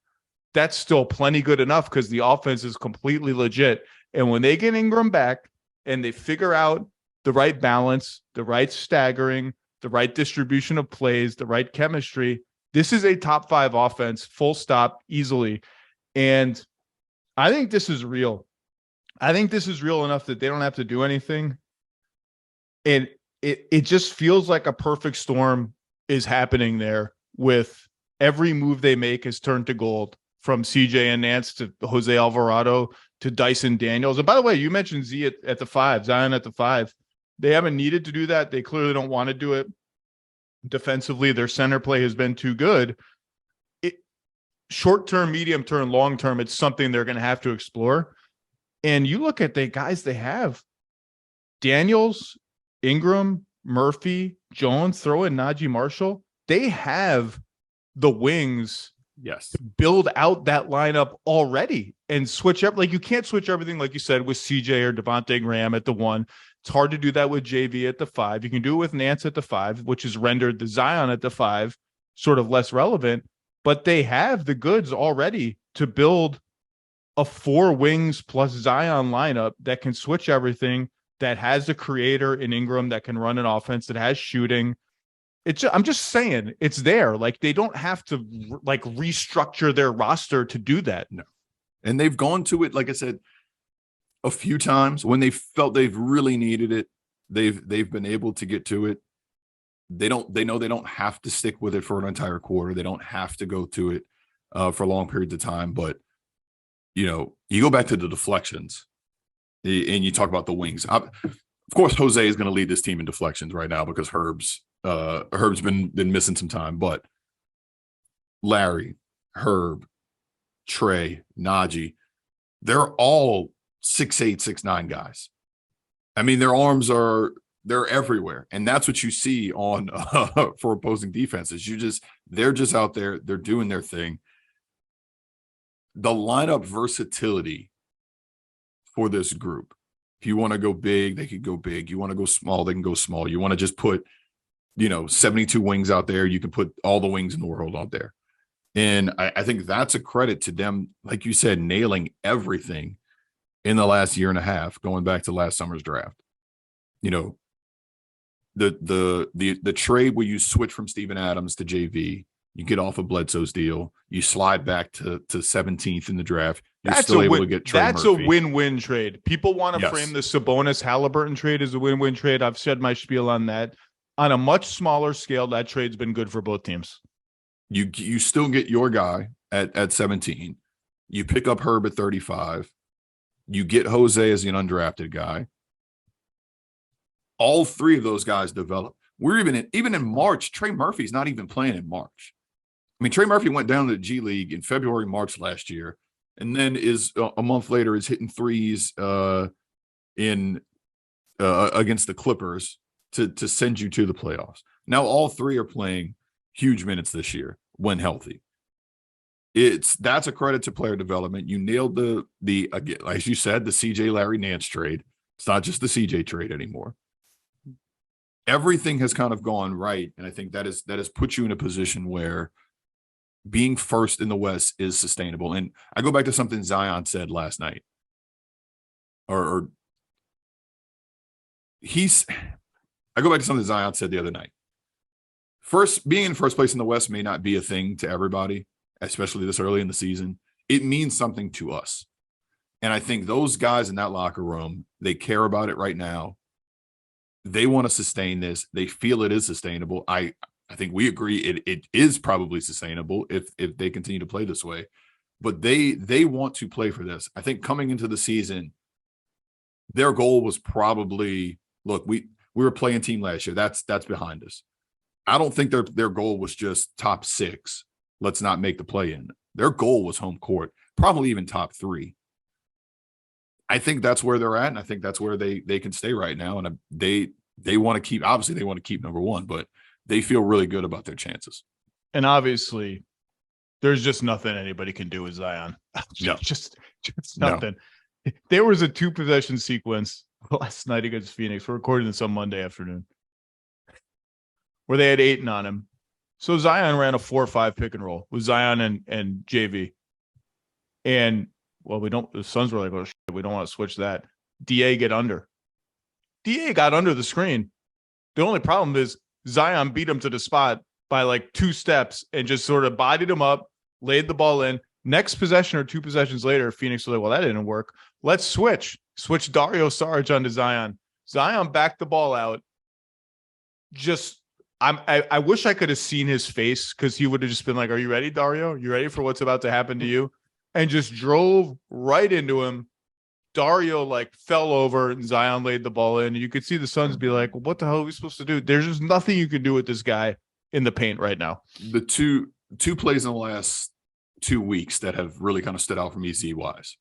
That's still plenty good enough because the offense is completely legit. And when they get Ingram back and they figure out the right balance, the right staggering, the right distribution of plays, the right chemistry, this is a top 5 offense, full stop, easily. And I think this is real. I think this is real enough that they don't have to do anything. And it just feels like a perfect storm is happening there, with every move they make is turned to gold, from CJ and Nance to Jose Alvarado to Dyson Daniels. And by the way, you mentioned Z at the 5, Zion at the 5. They haven't needed to do that. They clearly don't want to do it. Defensively, their center play has been too good. Short-term, medium-term, long-term, it's something they're going to have to explore. And you look at the guys they have: Daniels, Ingram, Murphy, Jones, throw in Najee Marshall. They have the wings to build out that lineup already and switch up. Like, you can't switch everything, like you said, with CJ or Devontae Graham at the 1. It's hard to do that with JV at the 5. You can do it with Nance at the 5, which has rendered the Zion at the 5 sort of less relevant, but they have the goods already to build a 4 wings plus Zion lineup that can switch everything, that has a creator in Ingram that can run an offense, that has shooting. I'm just saying it's there. Like, they don't have to like restructure their roster to do that. No. And they've gone to it, like I said, a few times when they felt they've really needed it. They've been able to get to it. They know they don't have to stick with it for an entire quarter. They don't have to go to it for long periods of time. But, you know, you go back to the deflections and you talk about the wings. Of course, Jose is going to lead this team in deflections right now because Herb's been missing some time. But Larry, Herb, Trey, Najee, they're all 6'8", 6'9" guys. I mean, their arms they're everywhere. And that's what you see on for opposing defenses. They're just out there. They're doing their thing. The lineup versatility for this group. If you want to go big, they could go big. You want to go small, they can go small. You want to just put, 72 wings out there. You can put all the wings in the world out there. And I think that's a credit to them, like you said, nailing everything in the last year and a half, going back to last summer's draft. The trade where you switch from Steven Adams to JV, you get off of Bledsoe's deal, you slide back to 17th in the draft. You're still able to get Trey That's Murphy. A win-win trade. People want to frame the Sabonis Halliburton trade as a win-win trade. I've said my spiel on that. On a much smaller scale, that trade's been good for both teams. You still get your guy at 17. You pick up Herb at 35. You get Jose as an undrafted guy. All 3 of those guys develop. We're even in March. Trey Murphy's not even playing in March. I mean, Trey Murphy went down to the G League in February, March last year, and then is a month later is hitting threes in against the Clippers to send you to the playoffs. Now all 3 are playing huge minutes this year when healthy. That's a credit to player development. You nailed the again, as you said, the CJ Larry Nance trade. It's not just the CJ trade anymore. Everything has kind of gone right, and I think that has put you in a position where being first in the West is sustainable. And I go back to something Zion said last night, I go back to something Zion said the other night. Being in first place in the West may not be a thing to everybody, especially this early in the season. It means something to us. And I think those guys in that locker room, they care about it right now. They want to sustain this. They feel it is sustainable. I think we agree it is probably sustainable if they continue to play this way. But they want to play for this. I think coming into the season, their goal was probably, look, we were a playing team last year. That's behind us. I don't think their goal was just top 6. Let's not make the play-in. Their goal was home court, probably even top 3. I think that's where they're at, and I think that's where they can stay right now. And they want to keep, obviously they want to keep number 1, but they feel really good about their chances. And obviously, there's just nothing anybody can do with Zion. No. just nothing. No. There was a 2-possession sequence last night against Phoenix. We're recording this on Monday afternoon, where they had Ayton on him. So Zion ran a 4-5 pick and roll with Zion and JV. And, well, the Suns were like, oh, shit, we don't want to switch that. DA get under. DA got under the screen. The only problem is Zion beat him to the spot by like 2 steps and just sort of bodied him up, laid the ball in. Next possession or 2 possessions later, Phoenix was like, well, that didn't work. Let's switch. Switch Dario Saric onto Zion. Zion backed the ball out. I wish I could have seen his face, because he would have just been like, are you ready, Dario? You ready for what's about to happen to you? And just drove right into him. Dario like fell over and Zion laid the ball in. And you could see the Suns be like, well, what the hell are we supposed to do? There's just nothing you can do with this guy in the paint right now. The two plays in the last 2 weeks that have really kind of stood out for me Z-wise.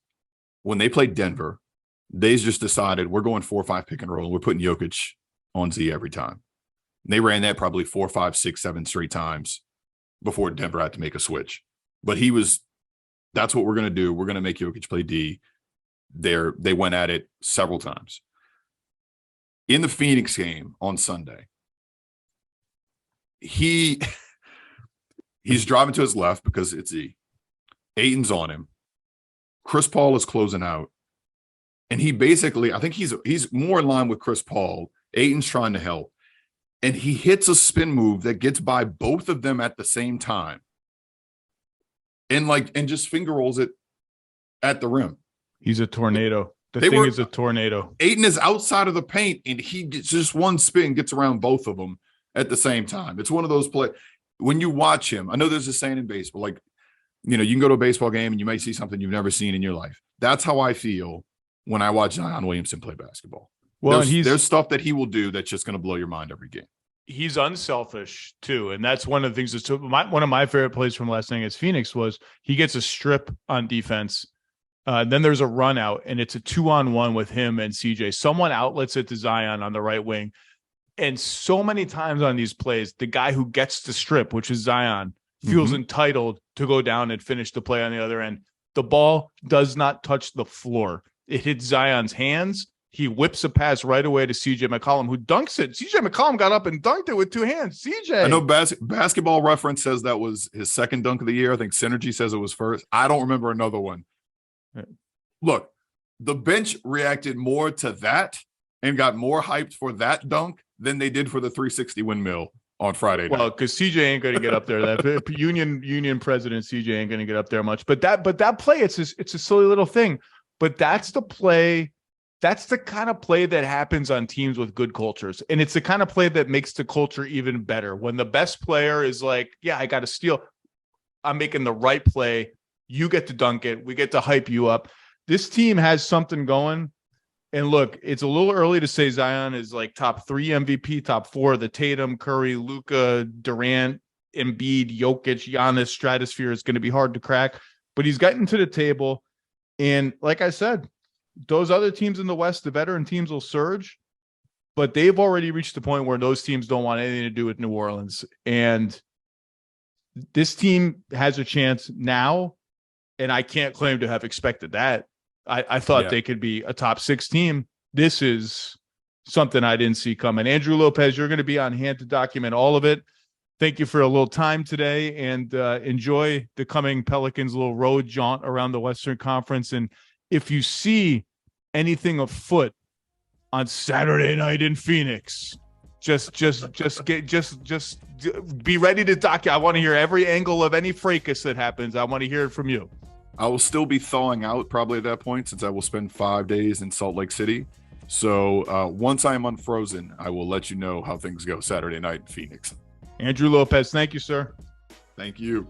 When they played Denver, they just decided we're going 4-5 pick and roll. And we're putting Jokic on Z every time. And they ran that probably 4, 5, 6, 7 straight times before Denver had to make a switch. But that's what we're going to do. We're going to make Jokic play D. They went at it several times. in the Phoenix game on Sunday, he's driving to his left because it's Ayton's on him. Chris Paul is closing out. And he basically, I think he's more in line with Chris Paul. Ayton's trying to help. And he hits a spin move that gets by both of them at the same time. And just finger rolls it at the rim. He's a tornado. The thing is a tornado. Ayton is outside of the paint, and he gets just one spin, gets around both of them at the same time. It's one of those plays. When you watch him, I know there's a saying in baseball, like, you know, you can go to a baseball game and you may see something you've never seen in your life. That's how I feel when I watch Zion Williamson play basketball. Well, there's stuff that he will do that's just going to blow your mind every game. He's unselfish too, and that's one of the things. One of my favorite plays from last night against Phoenix was he gets a strip on defense. Then there's a run out, and it's a 2-on-1 with him and CJ. Someone outlets it to Zion on the right wing. And so many times on these plays, the guy who gets the strip, which is Zion, feels entitled to go down and finish the play on the other end. The ball does not touch the floor. It hits Zion's hands. He whips a pass right away to CJ McCollum, who dunks it. CJ McCollum got up and dunked it with two hands. CJ. I know Basketball Reference says that was his second dunk of the year. I think Synergy says it was first. I don't remember another one. Look, the bench reacted more to that and got more hyped for that dunk than they did for the 360 windmill on Friday night. Well, because CJ ain't going to get up there. That union president CJ ain't going to get up there much. But that play, it's a silly little thing. But that's the play. That's the kind of play that happens on teams with good cultures. And it's the kind of play that makes the culture even better. When the best player is like, yeah, I got to steal. I'm making the right play. You get to dunk it. We get to hype you up. This team has something going. And look, it's a little early to say Zion is like top 3 MVP, top 4, the Tatum, Curry, Luka, Durant, Embiid, Jokic, Giannis stratosphere is going to be hard to crack. But he's gotten to the table. And like I said, those other teams in the West, the veteran teams will surge, but they've already reached the point where those teams don't want anything to do with New Orleans. And this team has a chance now, and I can't claim to have expected that. I thought they could be a top 6 team. This is something I didn't see coming. Andrew Lopez, you're going to be on hand to document all of it. Thank you for a little time today, and enjoy the coming Pelicans little road jaunt around the Western Conference. And if you see anything afoot on Saturday night in Phoenix, just be ready to document. I want to hear every angle of any fracas that happens. I want to hear it from you. I will still be thawing out probably at that point, since I will spend 5 days in Salt Lake City. So once I am unfrozen, I will let you know how things go Saturday night in Phoenix. Andrew Lopez, thank you, sir. Thank you.